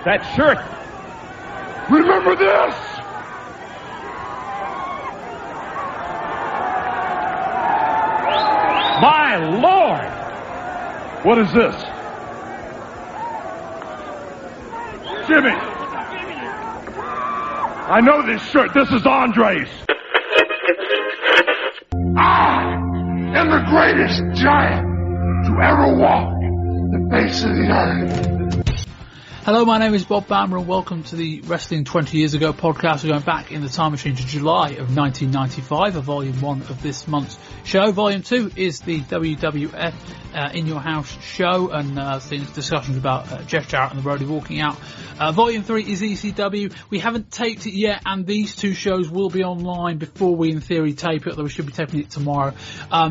That shirt. Remember this! My Lord! What is this? Jimmy! I know this shirt. This is Andre's. I am the greatest giant to ever walk the face of the earth. Hello, my name is Bob Bamber and welcome to the Wrestling 20 Years Ago podcast. We're going back in the time machine to July of 1995, volume 1 of this month's show. Volume 2 is the WWF In Your House show and discussions about Jeff Jarrett and the Roadie walking out. Volume 3 is ECW. We haven't taped it yet, and these two shows will be online before we in theory tape it, although we should be taping it tomorrow.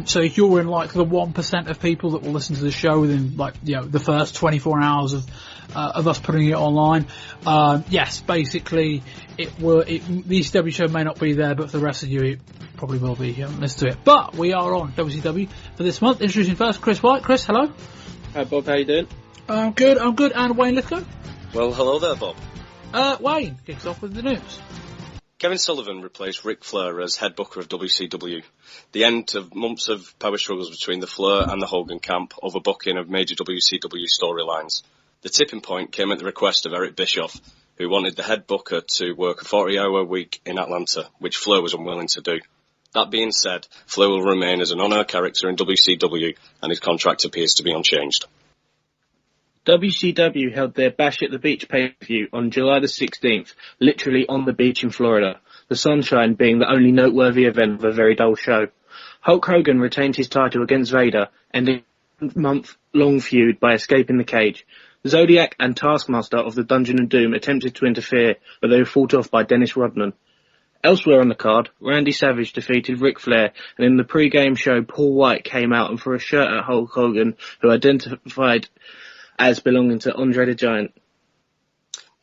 So if you're in like the 1% of people that will listen to the show within the first 24 hours of us putting it online, yes, basically the ECW show may not be there, but for the rest of you it probably will be. Let's do it. But we are on WCW for this month. Introducing first Chris White. Chris, hello. Hi Bob, how you doing? I'm good. And Wayne Lythgoe. Well, hello there, Bob. Wayne kicks off with the news. Kevin Sullivan replaced Ric Flair as head booker of WCW. The end of months of power struggles between the Flair and the Hogan camp over booking of major WCW storylines. The tipping point came at the request of Eric Bischoff, who wanted the head booker to work a 40-hour week in Atlanta, which Flair was unwilling to do. That being said, Flair will remain as an on-air character in WCW, and his contract appears to be unchanged. WCW held their Bash at the Beach pay-per-view on July the 16th, literally on the beach in Florida, the sunshine being the only noteworthy event of a very dull show. Hulk Hogan retained his title against Vader, ending a month-long feud by escaping the cage. Zodiac and Taskmaster of the Dungeon of Doom attempted to interfere, but they were fought off by Dennis Rodman. Elsewhere on the card, Randy Savage defeated Ric Flair, and in the pre-game show, Paul Wight came out and threw a shirt at Hulk Hogan, who identified as belonging to Andre the Giant.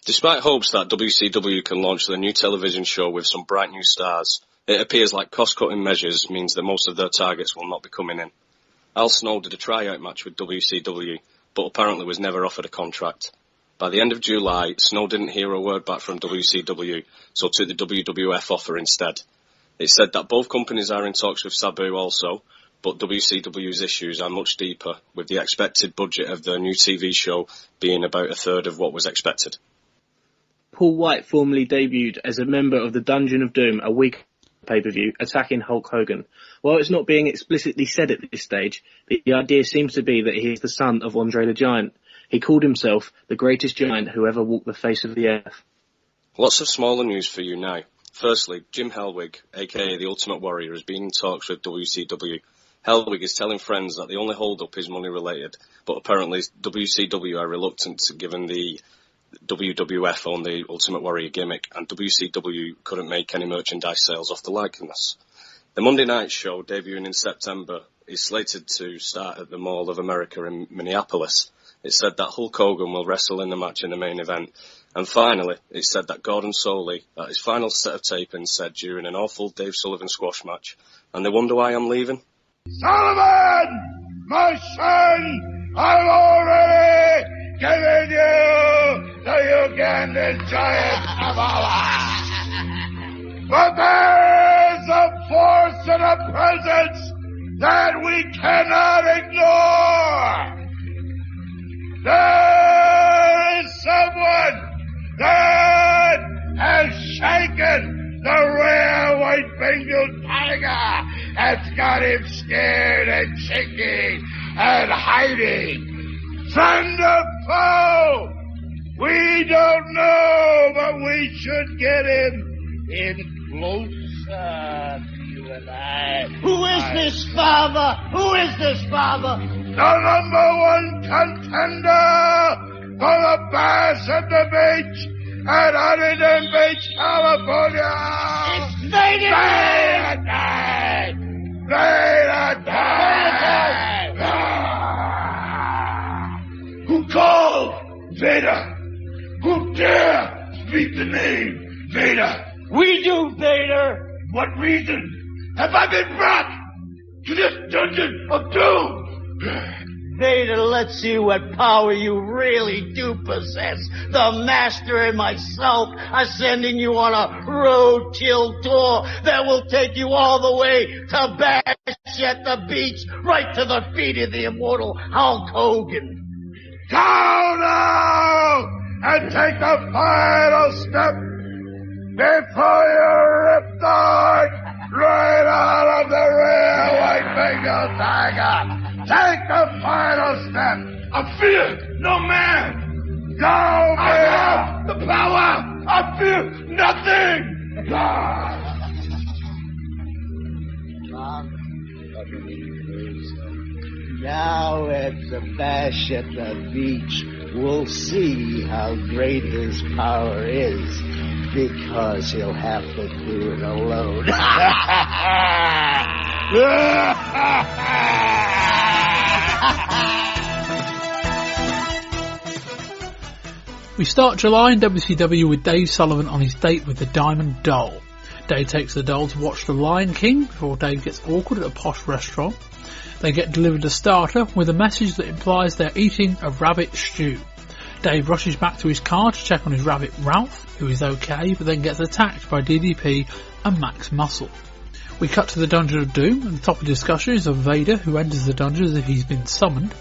Despite hopes that WCW can launch their new television show with some bright new stars, it appears like cost-cutting measures means that most of their targets will not be coming in. Al Snow did a tryout match with WCW, but apparently was never offered a contract. By the end of July, Snow didn't hear a word back from WCW, so took the WWF offer instead. It said that both companies are in talks with Sabu also, but WCW's issues are much deeper, with the expected budget of their new TV show being about a third of what was expected. Paul Wight formally debuted as a member of the Dungeon of Doom a week pay-per-view, attacking Hulk Hogan. While it's not being explicitly said at this stage, the idea seems to be that he is the son of Andre the Giant. He called himself the greatest giant who ever walked the face of the earth. Lots of smaller news for you now. Firstly, Jim Hellwig, aka the Ultimate Warrior, has been in talks with WCW. Hellwig is telling friends that the only hold-up is money-related, but apparently WCW are reluctant given the WWF owned the Ultimate Warrior gimmick, and WCW couldn't make any merchandise sales off the likeness. The Monday night show, debuting in September, is slated to start at the Mall of America in Minneapolis. It said that Hulk Hogan will wrestle in the match in the main event. And finally, it said that Gordon Soley, at his final set of tapings, said during an awful Dave Sullivan squash match, "And they wonder why I'm leaving?" Sullivan, my son, I've already given you the Ugandan giant Kabbalah. But there's a force and a presence that we cannot ignore. There is someone that has shaken the rare white-Bengal tiger that's got him scared and shaking and hiding. Friend or foe, we don't know, but we should get him in closer to you and I. Who is this father? Who is this father? The number one contender for the Bash at the Beach at Huntington Beach, California. It's Vader! Who called Vader? Who dare speak the name Vader? We do, Vader! What reason have I been brought to this dungeon of doom? Vader, let's see what power you really do possess. The Master and myself are sending you on a roadkill tour that will take you all the way to Bash at the Beach, right to the feet of the immortal Hulk Hogan. Go now and take the final step before you rip the heart right out of the real white Bengal tiger. Take the final step. I fear no man. Go, I have the power. I fear nothing. Now at the Bash at the Beach, we'll see how great his power is, because he'll have to do it alone. We start July in WCW with Dave Sullivan on his date with the Diamond Doll. Dave takes the doll to watch The Lion King before Dave gets awkward at a posh restaurant. They get delivered a starter with a message that implies they're eating a rabbit stew. Dave rushes back to his car to check on his rabbit Ralph, who is okay, but then gets attacked by DDP and Max Muscle. We cut to the Dungeon of Doom, and the topic of discussion is of Vader, who enters the dungeon as if he's been summoned.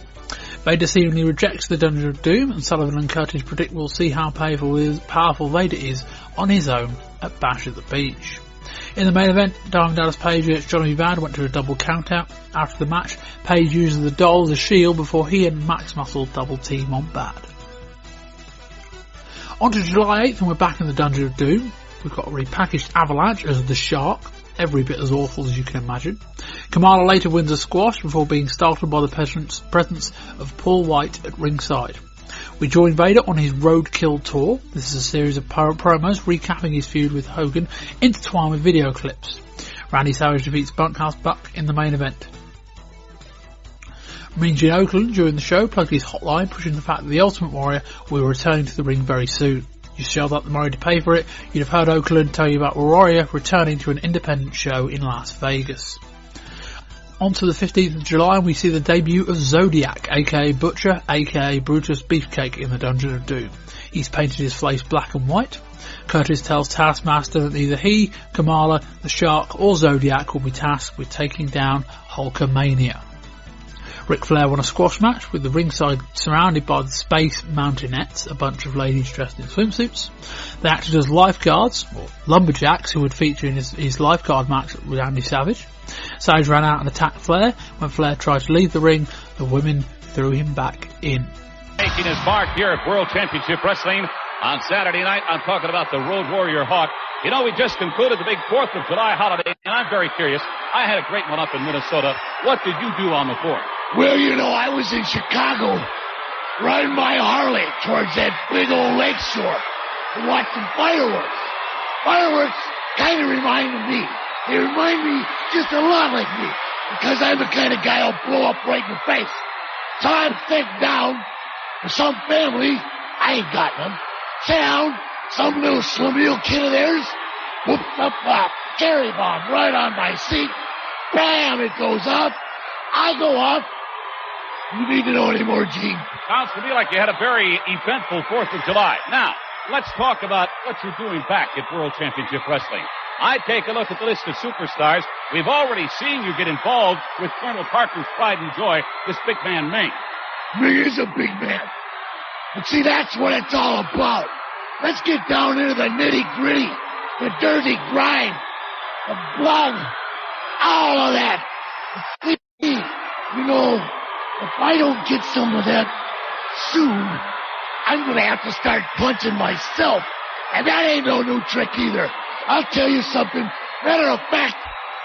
Vader seemingly rejects the Dungeon of Doom, and Sullivan and Curtis predict we'll see how powerful Vader is on his own at Bash at the Beach. In the main event, Diamond Dallas Page against Johnny Bad went to a double countout. After the match, Page uses the doll as a shield before he and Max Muscle double team on Bad. On to July 8th, and we're back in the Dungeon of Doom. We've got a repackaged Avalanche as the Shark, every bit as awful as you can imagine. Kamala later wins a squash before being startled by the presence of Paul Wight at ringside. We join Vader on his roadkill tour. This is a series of promos recapping his feud with Hogan, intertwined with video clips. Randy Savage defeats Bunkhouse Buck in the main event. Mean Gene Okerlund during the show plugged his hotline, pushing the fact that the Ultimate Warrior will return to the ring very soon. You shelled out the money to pay for it, you'd have heard Okerlund tell you about Warrior returning to an independent show in Las Vegas. On to the 15th of July, and we see the debut of Zodiac, aka Butcher, aka Brutus Beefcake, in the Dungeon of Doom. He's painted his face black and white. Curtis tells Taskmaster that neither he, Kamala, the Shark, or Zodiac will be tasked with taking down Hulkamania. Ric Flair won a squash match with the ringside surrounded by the Space Mountainettes, a bunch of ladies dressed in swimsuits. They acted as lifeguards, or lumberjacks, who would feature in his lifeguard match with Andy Savage. Savage ran out and attacked Flair. When Flair tried to leave the ring, the women threw him back in. Making his mark here at World Championship Wrestling on Saturday night. I'm talking about the Road Warrior Hawk. You know, we just concluded the big 4th of July holiday, and I'm very curious. I had a great one up in Minnesota. What did you do on the 4th? Well, you know, I was in Chicago riding my Harley towards that big old lakeshore and watching fireworks. Fireworks kind of reminded me. They remind me just a lot like me, because I'm the kind of guy who'll blow up right in the face. So I'm sitting down for some family, I ain't got none, down, some little schlemiel kid of theirs whoops up a cherry bomb right on my seat. Bam, it goes up. I go up. You need to know any more, Gene? Sounds to me like you had a very eventful 4th of July. Now, let's talk about what you're doing back at World Championship Wrestling. I take a look at the list of superstars. We've already seen you get involved with Colonel Parker's pride and joy, this big man Ming. Ming is a big man. But see, that's what it's all about. Let's get down into the nitty-gritty, the dirty grind, the blood, all of that. You know, if I don't get some of that soon, I'm going to have to start punching myself. And that ain't no new trick either. I'll tell you something. Matter of fact,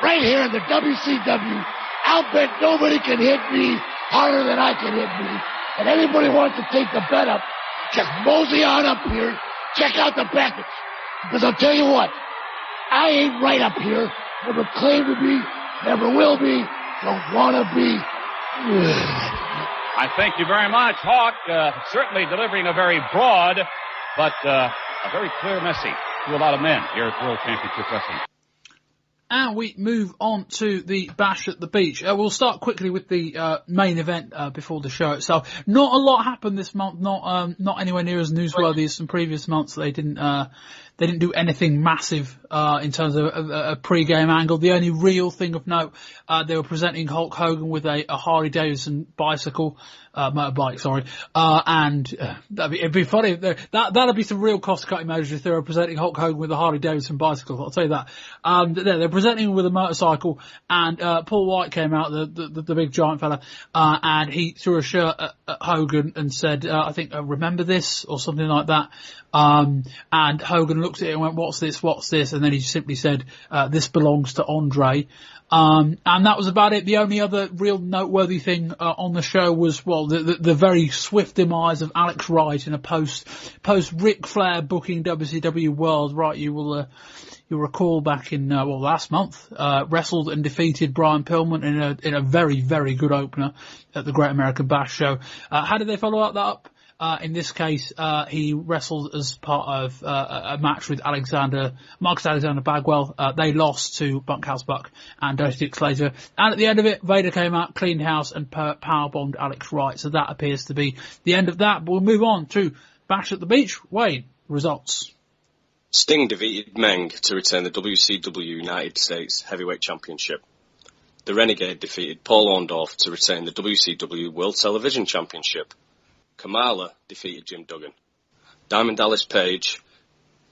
right here in the WCW, I'll bet nobody can hit me harder than I can hit me. And anybody wants to take the bet up, just mosey on up here, check out the package. Because I'll tell you what, I ain't right up here. Never claim to be, never will be, don't want to be. I thank you very much, Hawk. Certainly delivering a very broad, but a very clear message to a lot of men here at World Championship Wrestling. And we move on to the Bash at the Beach. We'll start quickly with the main event before the show itself. Not a lot happened this month. Not anywhere near as newsworthy as some previous months. They didn't do anything massive in terms of a pre-game angle. The only real thing of note, they were presenting Hulk Hogan with a Harley Davidson motorbike, sorry. It'd be funny. That'd be some real cost-cutting measures if they were presenting Hulk Hogan with a Harley Davidson bicycle. I'll tell you that. They're presenting him with a motorcycle, and Paul Wight came out, the big giant fella, and he threw a shirt at Hogan and said, I think, remember this, or something like that. And Hogan looked at it and went, what's this? And then he simply said, this belongs to Andre. And that was about it. The only other real noteworthy thing on the show was, the very swift demise of Alex Wright in a post Ric Flair booking WCW World. Right, you'll recall back in last month, wrestled and defeated Brian Pillman in a very, very good opener at the Great American Bash show. How did they follow that up? In this case, he wrestled as part of a match with Marcus Alexander Bagwell. They lost to Bunkhouse Buck and Dirty Dick Slater. And at the end of it, Vader came out, cleaned house, and powerbombed Alex Wright. So that appears to be the end of that. But we'll move on to Bash at the Beach. Wayne, results. Sting defeated Meng to retain the WCW United States Heavyweight Championship. The Renegade defeated Paul Orndorf to retain the WCW World Television Championship. Kamala defeated Jim Duggan. Diamond Dallas Page,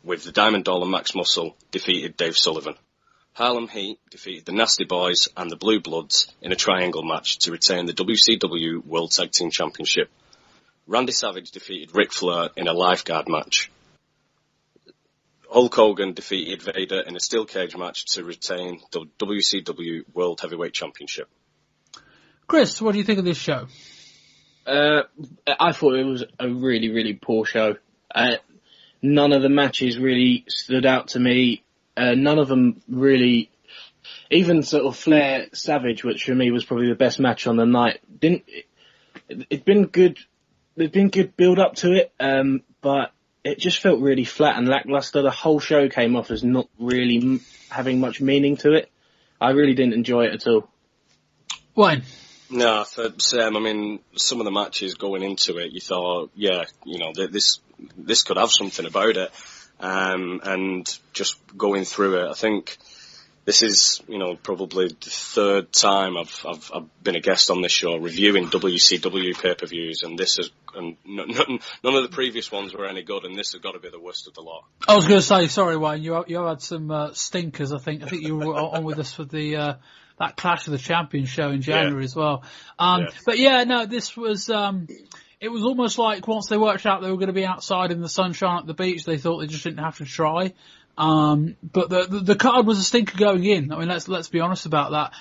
with the Diamond Doll and Max Muscle, defeated Dave Sullivan. Harlem Heat defeated the Nasty Boys and the Blue Bloods in a triangle match to retain the WCW World Tag Team Championship. Randy Savage defeated Ric Flair in a Lifeguard match. Hulk Hogan defeated Vader in a steel cage match to retain the WCW World Heavyweight Championship. Chris, what do you think of this show? I thought it was a really, really poor show. None of the matches really stood out to me. None of them really, even sort of Flair Savage, which for me was probably the best match on the night. It'd been good. There'd been good build up to it, but it just felt really flat and lackluster. The whole show came off as not really having much meaning to it. I really didn't enjoy it at all. Wayne? No, Sam, I mean, some of the matches going into it, you thought, this could have something about it. And just going through it, I think this is, probably the third time I've been a guest on this show reviewing WCW pay-per-views, and none of the previous ones were any good, and this has got to be the worst of the lot. I was going to say, sorry, Wayne, you had some stinkers. I think you were on with us for the that Clash of the Champions show in January as well. But this was, it was almost like once they worked out they were going to be outside in the sunshine at the beach, they thought they just didn't have to try. But the card was a stinker going in. I mean, let's be honest about that.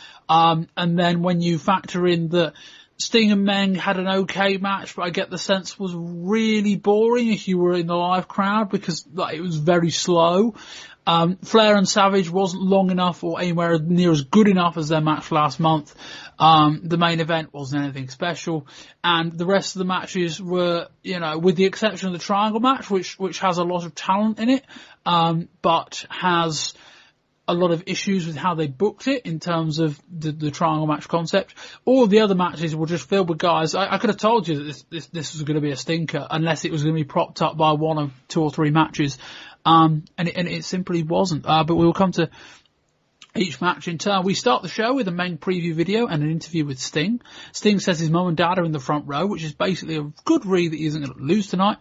And then when you factor in that Sting and Meng had an okay match, but I get the sense was really boring if you were in the live crowd because it was very slow. Flair and Savage wasn't long enough or anywhere near as good enough as their match last month. The main event wasn't anything special, and the rest of the matches were, with the exception of the triangle match, which has a lot of talent in it, but has a lot of issues with how they booked it in terms of the triangle match concept. All the other matches were just filled with guys. I could have told you that this was going to be a stinker unless it was going to be propped up by one of two or three matches. And it simply wasn't. But we will come to each match in turn. We start the show with a main preview video and an interview with Sting. Sting says his mum and dad are in the front row, which is basically a good read that he isn't going to lose tonight.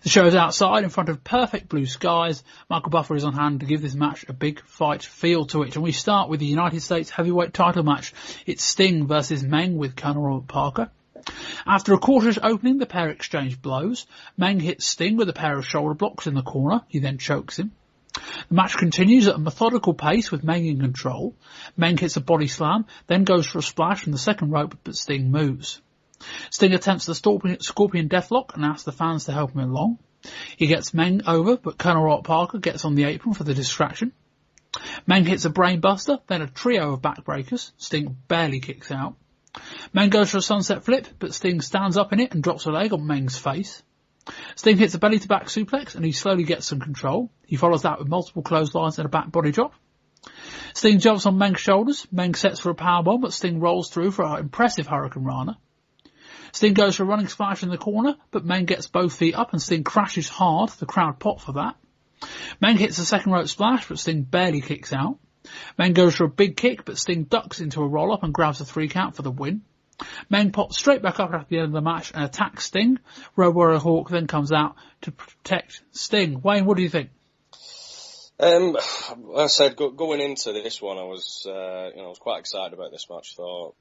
The show is outside in front of perfect blue skies. Michael Buffer is on hand to give this match a big fight feel to it. And we start with the United States heavyweight title match. It's Sting versus Meng with Colonel Robert Parker. After a cautious opening, the pair exchange blows. Meng hits Sting with a pair of shoulder blocks in the corner. He then chokes him. The match continues at a methodical pace with Meng in control. Meng hits a body slam, then goes for a splash from the second rope, but Sting moves. Sting attempts the Scorpion Deathlock and asks the fans to help him along. He gets Meng over, but Colonel Robert Parker gets on the apron for the distraction. Meng hits a brainbuster, then a trio of backbreakers. Sting barely kicks out. Meng goes for a sunset flip, but Sting stands up in it and drops a leg on Meng's face. Sting hits a belly-to-back suplex, and he slowly gets some control. He follows that with multiple clotheslines and a back body drop. Sting jumps on Meng's shoulders. Meng sets for a powerbomb, but Sting rolls through for an impressive Hurricane Rana. Sting goes for a running splash in the corner, but Meng gets both feet up and Sting crashes hard. The crowd pop for that. Meng hits a second rope splash, but Sting barely kicks out. Meng goes for a big kick, but Sting ducks into a roll-up and grabs a 3 count for the win. Meng pops straight back up after the end of the match and attacks Sting. Road Warrior Hawk then comes out to protect Sting. Wayne, what do you think? Like I said, going into this one, I was quite excited about this match. Thought,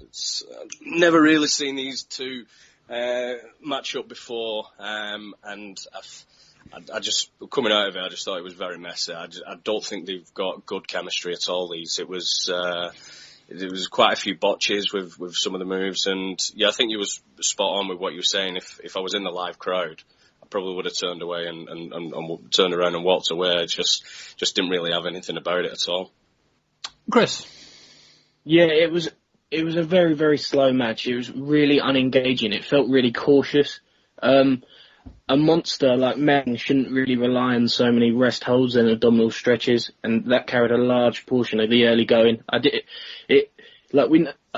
it's never really seen these two match up before, and I just coming out of it, I just thought it was very messy. I don't think they've got good chemistry at all. It was quite a few botches with some of the moves, and yeah, I think you was spot on with what you were saying. If I was in the live crowd, probably would have turned away and turned around and walked away. I just didn't really have anything about it at all. Chris? Yeah, it was a very, very slow match. It was really unengaging. It felt really cautious. A monster like Meng shouldn't really rely on so many rest holds and abdominal stretches, and that carried a large portion of the early going.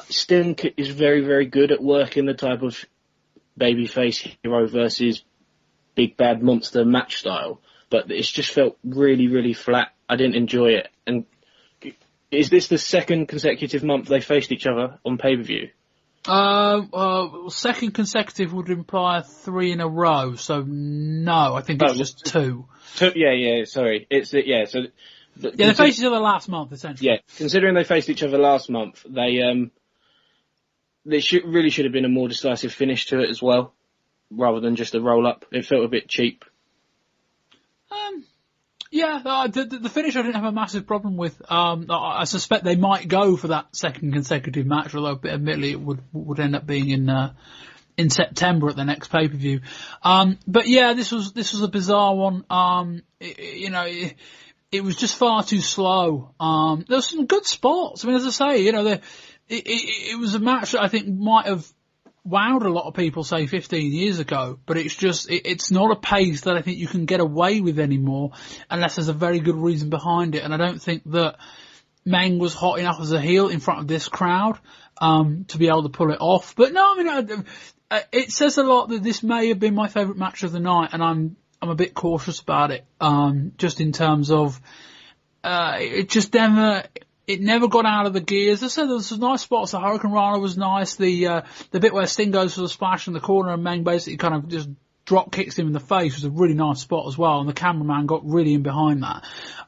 Sting is very, very good at working the type of babyface hero versus big bad monster match style, but it's just felt really, really flat. I didn't enjoy it. And is this the second consecutive month they faced each other on pay-per-view? Second consecutive would imply 3 in a row, so no, I think it's just 2. Yeah, sorry. They faced each other last month, essentially. Yeah, considering they faced each other last month, they really should have been a more decisive finish to it as well, rather than just a roll-up. It felt a bit cheap. The finish I didn't have a massive problem with. I suspect they might go for that second consecutive match, although admittedly it would end up being in September at the next pay-per-view. But yeah, this was a bizarre one. It was just far too slow. There was some good spots. I mean, as I say, it was a match that I think might have wowed a lot of people, say 15 years ago, but it's not a pace that I think you can get away with anymore unless there's a very good reason behind it. And I don't think that Meng was hot enough as a heel in front of this crowd to be able to pull it off. But no, I mean, it says a lot that this may have been my favourite match of the night, and I'm a bit cautious about it, just in terms of it never got out of the gears. As I said, there was some nice spots. The Hurricane Rana was nice. The bit where Sting goes for the splash in the corner and Meng basically kind of just drop kicks him in the face was a really nice spot as well. And the cameraman got really in behind that.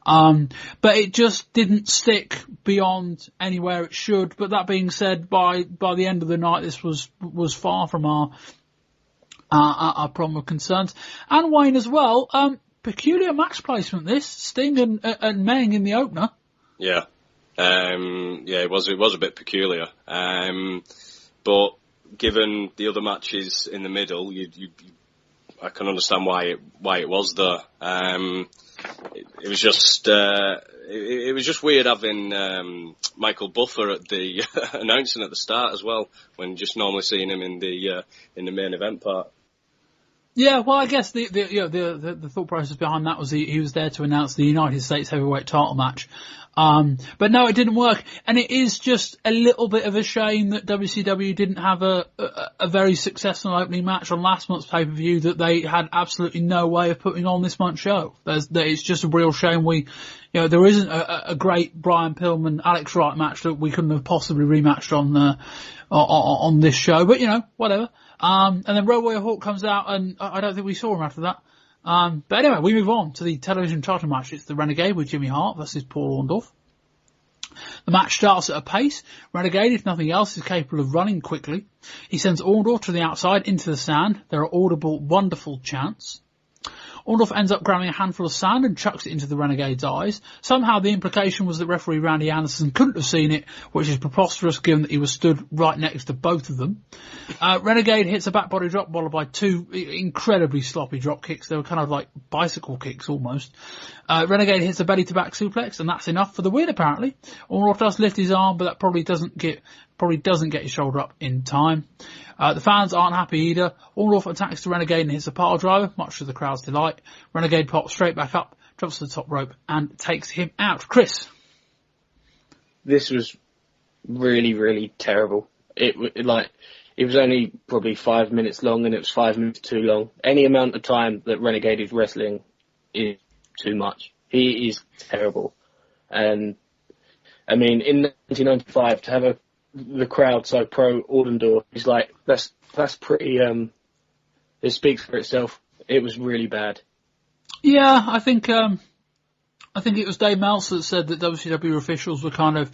But it just didn't stick beyond anywhere it should. But that being said, by the end of the night, this was far from our problem of concerns. And Wayne as well. Peculiar match placement, this. Sting and Meng in the opener. Yeah. It was a bit peculiar. But given the other matches in the middle, I can understand why it was there. It was just weird having Michael Buffer at the announcing at the start as well, when just normally seeing him in the main event part. Yeah, well, I guess the thought process behind that was he was there to announce the United States Heavyweight title match. But no, it didn't work. And it is just a little bit of a shame that WCW didn't have a very successful opening match on last month's pay-per-view that they had absolutely no way of putting on this month's show. It's just a real shame there isn't a great Brian Pillman, Alex Wright match that we couldn't have possibly rematched on this show, but whatever. And then Road Warrior Hawk comes out, and I don't think we saw him after that. But anyway, we move on to the television title match. It's the Renegade with Jimmy Hart versus Paul Orndorf. The match starts at a pace. Renegade, if nothing else, is capable of running quickly. He sends Orndorf to the outside into the sand. There are audible, wonderful chants. Orndorf ends up grabbing a handful of sand and chucks it into the Renegade's eyes. Somehow the implication was that referee Randy Anderson couldn't have seen it, which is preposterous given that he was stood right next to both of them. Renegade hits a back body drop followed by 2 incredibly sloppy drop kicks. They were kind of like bicycle kicks almost. Renegade hits a belly to back suplex, and that's enough for the win apparently. Orndorf does lift his arm, but that probably doesn't get his shoulder up in time. The fans aren't happy either. Orndorf attacks the Renegade and hits a pile driver, much to the crowd's delight. Renegade pops straight back up, drops to the top rope, and takes him out. Chris? this was really, really terrible. It was only probably 5 minutes long, and it was 5 minutes too long. Any amount of time that Renegade is wrestling is too much. He is terrible. And, I mean, in 1995, to have the crowd so pro Orndorf, is like, that's pretty, it speaks for itself. It was really bad. Yeah, I think it was Dave Meltzer that said that WCW officials were kind of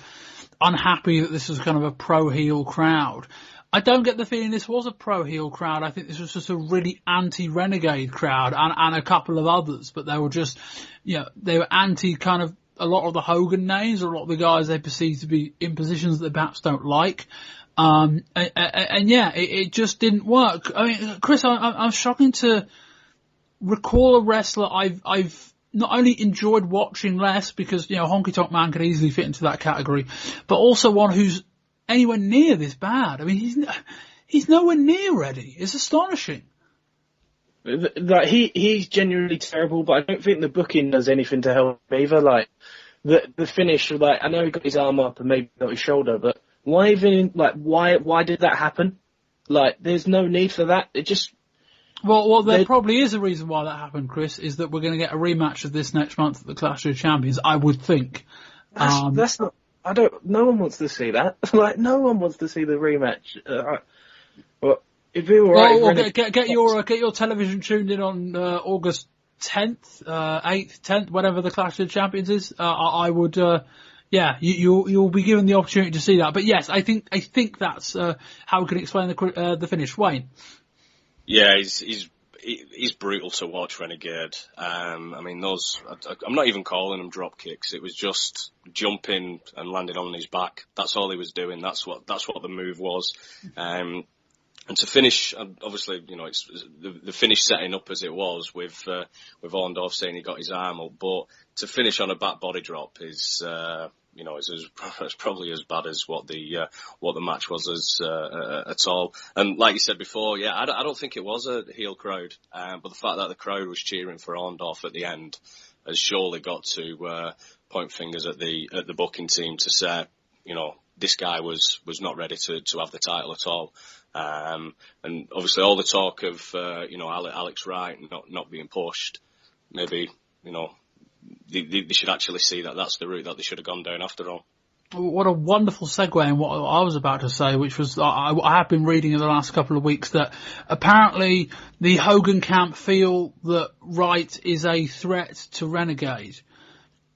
unhappy that this was kind of a pro-heel crowd. I don't get the feeling this was a pro-heel crowd. I think this was just a really anti-Renegade crowd and a couple of others, but they were just, they were anti kind of a lot of the Hogan names, or a lot of the guys they perceive to be in positions that they perhaps don't like. It just didn't work. I mean, Chris, I'm struggling to recall a wrestler I've not only enjoyed watching less because, Honky Tonk Man could easily fit into that category, but also one who's anywhere near this bad. I mean, he's nowhere near ready. It's astonishing. Like he's genuinely terrible, but I don't think the booking does anything to help him either. Like the finish, like I know he got his arm up and maybe not his shoulder, but why did that happen? Like, there's no need for that. It just. Well, there probably is a reason why that happened, Chris. Is that we're going to get a rematch of this next month at the Clash of Champions? I would think. That's not. No one wants to see that. Like, no one wants to see the rematch. Well, if we were right, get your television tuned in on August 10th, 8th, 10th, whatever the Clash of Champions is. I would. You'll be given the opportunity to see that. But yes, I think that's how we can explain the finish. Wayne. Yeah, he's brutal to watch, Renegade. I mean, I'm not even calling them drop kicks. It was just jumping and landing on his back. That's all he was doing. That's what the move was. And to finish, obviously, it's the finish setting up as it was with Orndorf saying he got his arm up, but to finish on a back body drop is. It's probably as bad as what the match was at all. And like you said before, I don't think it was a heel crowd, but the fact that the crowd was cheering for Orndorf at the end has surely got to point fingers at the booking team to say, this guy was not ready to have the title at all. And obviously all the talk of Alex Wright not being pushed, maybe they should actually see that that's the route that they should have gone down after all. What a wonderful segue in what I was about to say, which was I have been reading in the last couple of weeks that apparently the Hogan camp feel that Wright is a threat to Renegade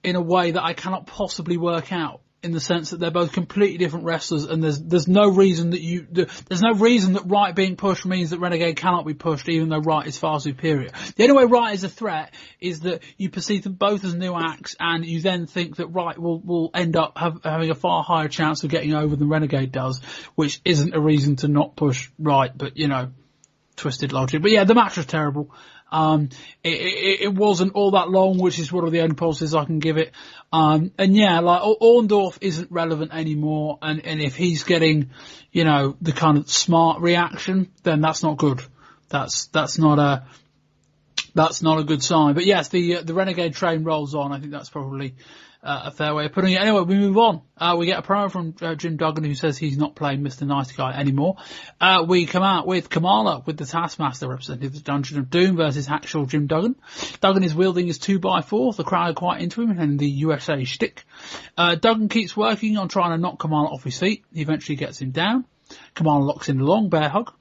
in a way that I cannot possibly work out, in the sense that they're both completely different wrestlers, and there's no reason that Wright being pushed means that Renegade cannot be pushed, even though Wright is far superior. The only way Wright is a threat is that you perceive them both as new acts, and you then think that Wright will end up having a far higher chance of getting over than Renegade does, which isn't a reason to not push Wright, but twisted logic. But yeah, the match was terrible. It wasn't all that long, which is one of the only positives I can give it. Orndorf isn't relevant anymore, and if he's getting, the kind of smart reaction, then that's not good. That's not a good sign. But yes, the Renegade train rolls on. I think that's probably a fair way of putting it. Anyway, we move on. We get a promo from Jim Duggan, who says he's not playing Mr. Nice Guy anymore. We come out with Kamala, with the Taskmaster representing the Dungeon of Doom versus actual Jim Duggan. Duggan is wielding his 2x4. The crowd are quite into him and the USA shtick. Duggan keeps working on trying to knock Kamala off his feet. He eventually gets him down. Kamala locks in a long bear hug.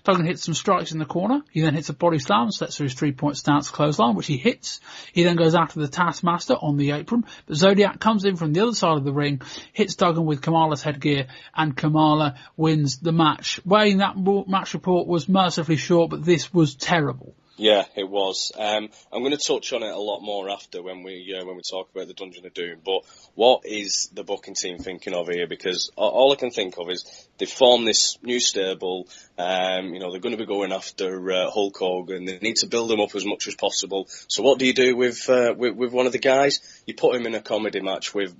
Duggan hits some strikes in the corner. He then hits a body slam, sets through his 3-point stance clothesline, which he hits. He then goes after the Taskmaster on the apron. But Zodiac comes in from the other side of the ring, hits Duggan with Kamala's headgear, and Kamala wins the match. Wayne, that match report was mercifully short, but this was terrible. Yeah, it was. I'm going to touch on it a lot more after when we talk about the Dungeon of Doom. But what is the booking team thinking of here? Because all I can think of is they formed this new stable. They're going to be going after Hulk Hogan. They need to build him up as much as possible. So what do you do with one of the guys? You put him in a comedy match with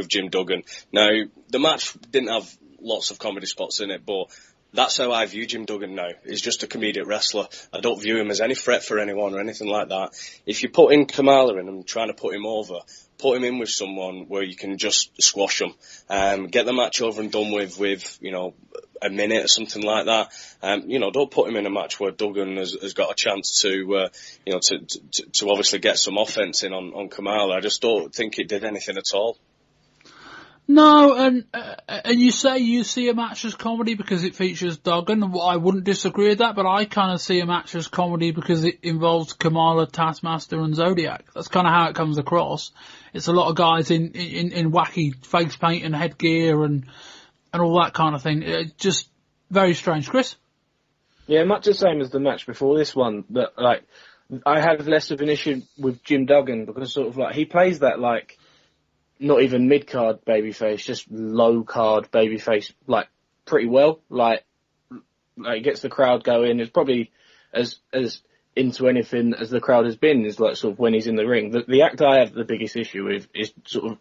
Jim Duggan. Now the match didn't have lots of comedy spots in it, but That's how I view Jim Duggan now. He's just a comedic wrestler. I don't view him as any threat for anyone or anything like that. If you put in Kamala in and trying to put him over, put him in with someone where you can just squash him, get the match over and done with a minute or something like that. Don't put him in a match where Duggan has got a chance to obviously get some offense in on Kamala. I just don't think it did anything at all. No, and you say you see a match as comedy because it features Duggan. I wouldn't disagree with that, but I kind of see a match as comedy because it involves Kamala, Taskmaster, and Zodiac. That's kind of how it comes across. It's a lot of guys in wacky face paint and headgear and all that kind of thing. It's just very strange. Chris? Yeah, much the same as the match before this one. That I had less of an issue with Jim Duggan because he plays that not even mid-card babyface, just low-card babyface, pretty well. Gets the crowd going. It's probably as into anything as the crowd has been is when he's in the ring. The act I have the biggest issue with is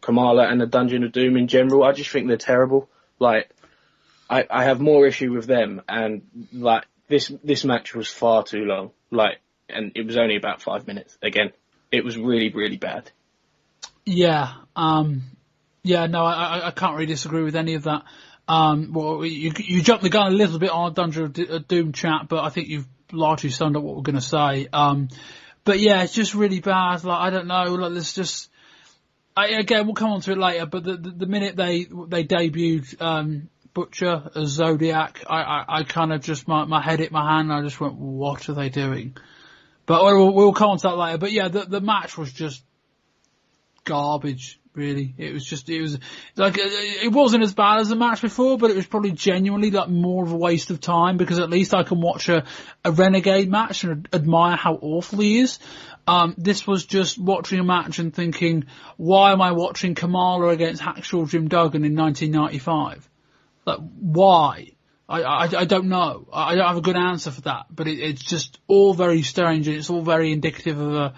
Kamala and the Dungeon of Doom in general. I just think they're terrible. I have more issue with them, and this match was far too long. And it was only about 5 minutes. Again, it was really, really bad. Yeah, no, I can't really disagree with any of that. You jumped the gun a little bit on Dungeon of Doom chat, but I think you've largely summed up what we're going to say. But yeah, it's just really bad. I don't know. There's just, again, we'll come on to it later. But the minute they debuted Butcher as Zodiac, I kind of just my head hit my hand. And I just went, what are they doing? But we'll come on to that later. But yeah, the match was just garbage, really. It wasn't as bad as the match before, but it was probably genuinely more of a waste of time because at least I can watch a Renegade match and admire how awful he is. This was just watching a match and thinking, why am I watching Kamala against Hacksaw Jim Duggan in 1995? Why? I don't know. I don't have a good answer for that, but it's just all very strange and it's all very indicative of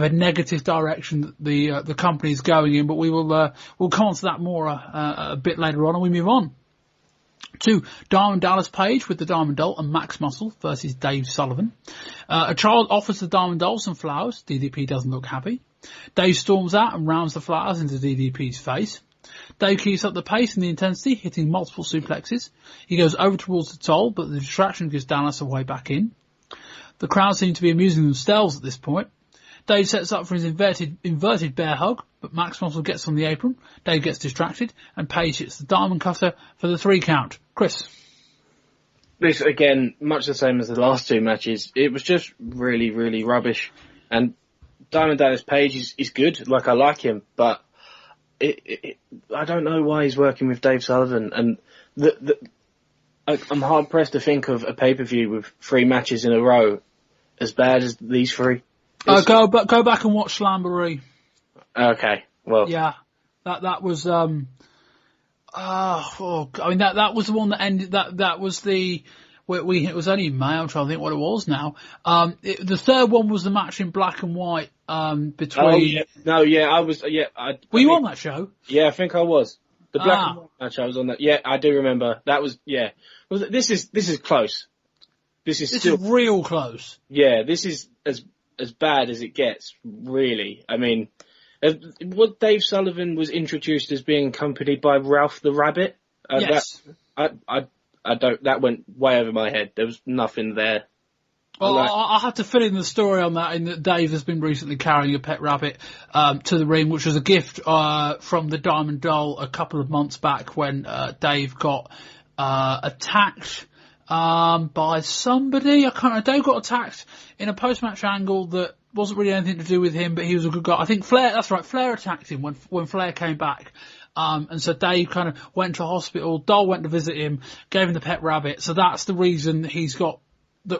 a negative direction that the company is going in, but we'll come on to that more a bit later on, and we move on to Diamond Dallas Page with the Diamond Doll and Max Muscle versus Dave Sullivan. A child offers the Diamond Doll some flowers. DDP doesn't look happy. Dave storms out and rams the flowers into DDP's face. Dave keeps up the pace and the intensity, hitting multiple suplexes. He goes over towards the Toll, but the distraction gives Dallas a way back in. The crowd seem to be amusing themselves at this point. Dave sets up for his inverted bear hug, but Max Muscle gets on the apron. Dave gets distracted, and Page hits the Diamond Cutter for the 3 count. Chris? This, again, much the same as the last 2 matches. It was just really, really rubbish. And Diamond Dallas Page is good. I like him, but I don't know why he's working with Dave Sullivan. And I'm hard-pressed to think of a pay-per-view with 3 matches in a row as bad as these 3. Go back and watch Slamboree. Okay, well. Yeah, that was, that was the one that ended, that was the, it was only May, I'm trying to think what it was now. The third one was the match in black and white, between. Oh, yeah. No, yeah, I was, yeah. Were you on that show? Yeah, I think I was. The black and white match, I was on that. Yeah, I do remember. That was, yeah. This is close. This is real close. Yeah, this is as bad as it gets, really. I mean, what Dave Sullivan was introduced as being accompanied by Ralph the Rabbit. Yes. That went way over my head. There was nothing there. Well, I had to fill in the story on that, in that Dave has been recently carrying a pet rabbit to the ring, which was a gift from the Diamond Doll a couple of months back when Dave got attacked by somebody. Dave got attacked in a post-match angle that wasn't really anything to do with him, but he was a good guy. I think Flair, that's right, Flair attacked him when Flair came back. And so Dave kind of went to hospital. Doll went to visit him, gave him the pet rabbit. So that's the reason he's got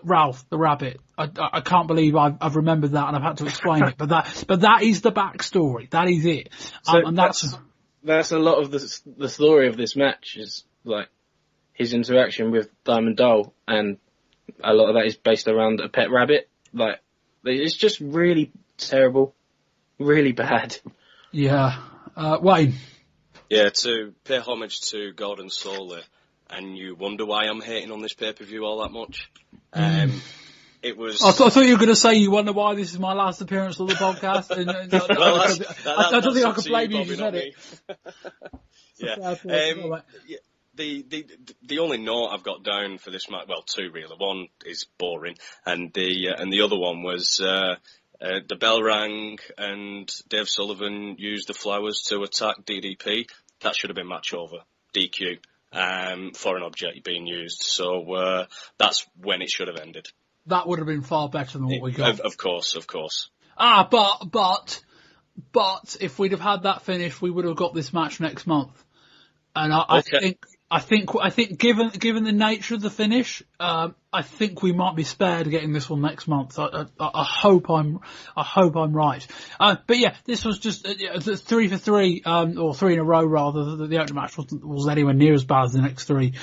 Ralph the Rabbit. I can't believe I've remembered that and I've had to explain it. But that is the backstory. That is it. And that's a lot of the story of this match is his interaction with Diamond Doll, and a lot of that is based around a pet rabbit. It's just really terrible, really bad. Yeah. Wayne? Yeah, to pay homage to Gordon Soley, and you wonder why I'm hating on this pay-per-view all that much. It was. I thought you were going to say you wonder why this is my last appearance on the podcast. And, I don't think I can blame you if you said it. Yeah. The only note I've got down for this match, well, two really. One is boring, and the other one was the bell rang and Dave Sullivan used the flowers to attack DDP. That should have been match over. DQ. Foreign object being used. So that's when it should have ended. That would have been far better than what we got. Of course. But if we'd have had that finish, we would have got this match next month. And I think given the nature of the finish, I think we might be spared getting this one next month. I hope I'm right. But yeah, this was just 3 for 3, or 3 in a row rather. The opening match wasn't anywhere near as bad as the next 3.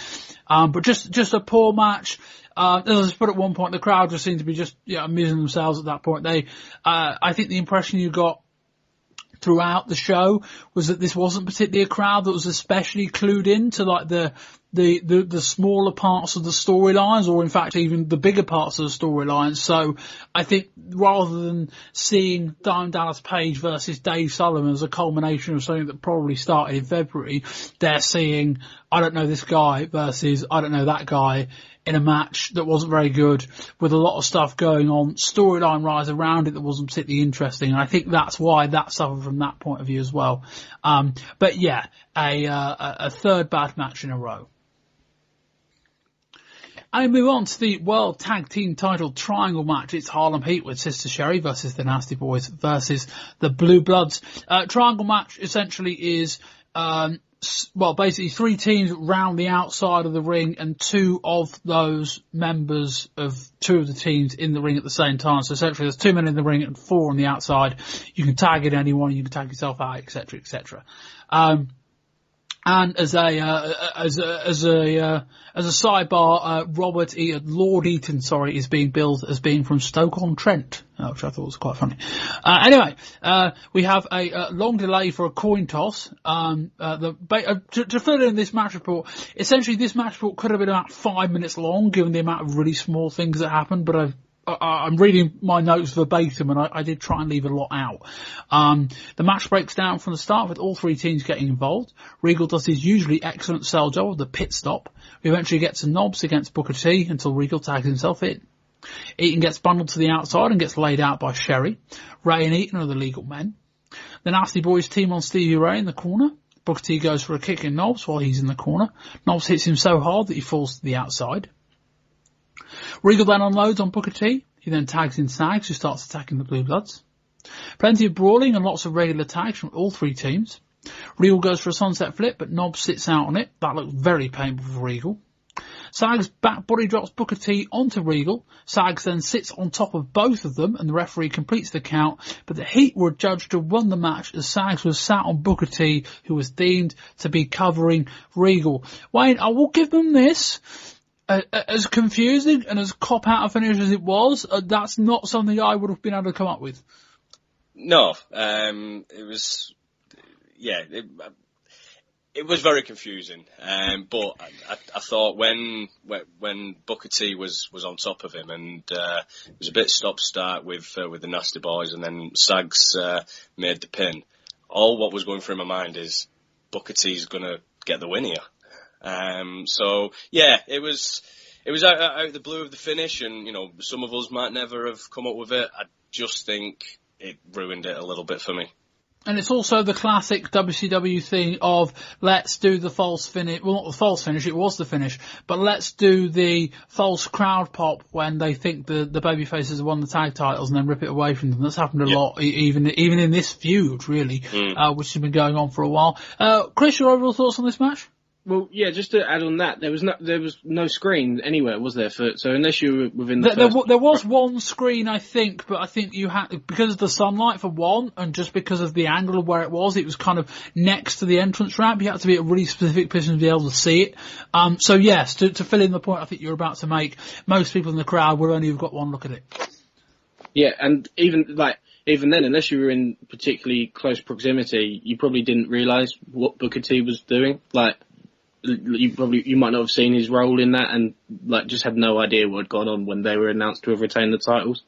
But just a poor match. As I put at one point, the crowd just seemed to be just amusing themselves at that point. I think the impression you got throughout the show was that this wasn't particularly a crowd that was especially clued in to like the smaller parts of the storylines, or in fact even the bigger parts of the storylines. So I think rather than seeing Diamond Dallas Page versus Dave Sullivan as a culmination of something that probably started in February, they're seeing I don't know this guy versus I don't know that guy in a match that wasn't very good, with a lot of stuff going on, storyline-wise around it that wasn't particularly interesting. And I think that's why that suffered from that point of view as well. But yeah, a third bad match in a row. And we move on to the World Tag Team Title Triangle match. It's Harlem Heat with Sister Sherry versus the Nasty Boys versus the Blue Bloods. Triangle match essentially is basically 3 teams round the outside of the ring and 2 of those members of 2 of the teams in the ring at the same time. So essentially there's 2 men in the ring and 4 on the outside. You can tag in anyone, you can tag yourself out, etc., etc. And as a sidebar, Lord Eaton, is being billed as being from Stoke-on-Trent, which I thought was quite funny. Anyway, we have a long delay for a coin toss. To fill in this match report, essentially this match report could have been about 5 minutes long, given the amount of really small things that happened, but I'm reading my notes verbatim, and I did try and leave a lot out. The match breaks down from the start with all 3 teams getting involved. Regal does his usually excellent sell job of the pit stop. We eventually get to Knobs against Booker T until Regal tags himself in. Eaton gets bundled to the outside and gets laid out by Sherry. Ray and Eaton are the legal men. The Nasty Boys team on Stevie Ray in the corner. Booker T goes for a kick in Knobs while he's in the corner. Knobs hits him so hard that he falls to the outside. Regal then unloads on Booker T. He then tags in Sags, who starts attacking the Blue Bloods. Plenty of brawling and lots of regular tags from all 3 teams. Regal goes for a sunset flip, but Knobs sits out on it. That looked very painful for Regal. Sags back body drops Booker T onto Regal. Sags then sits on top of both of them, and the referee completes the count, but the Heat were judged to have won the match as Sags was sat on Booker T, who was deemed to be covering Regal. Wayne, I will give them this. As confusing and as cop-out a finish as it was, that's not something I would have been able to come up with. No, it was, it was very confusing. But I thought when Booker T was on top of him, and it was a bit stop-start with the Nasty Boys, and then Sags made the pin. All what was going through my mind is Booker T's going to get the win here. So yeah, it was out of the blue of the finish, and some of us might never have come up with it. I just think it ruined it a little bit for me. And it's also the classic WCW thing of let's do the false finish. Well, not the false finish, it was the finish, but let's do the false crowd pop when they think the babyfaces have won the tag titles and then rip it away from them. That's happened a lot, even in this feud, really, which has been going on for a while. Chris, your overall thoughts on this match? Well, yeah, just to add on that, there was no screen anywhere, was there? So unless you were within there was one screen, I think, but I think you had, because of the sunlight for one, and just because of the angle of where it was kind of next to the entrance ramp. You had to be at a really specific position to be able to see it. So yes, to fill in the point I think you're about to make, most people in the crowd would only have got one look at it. Yeah, and even then, unless you were in particularly close proximity, you probably didn't realise what Booker T was doing. you might not have seen his role in that, and like just had no idea what had gone on when they were announced to have retained the titles.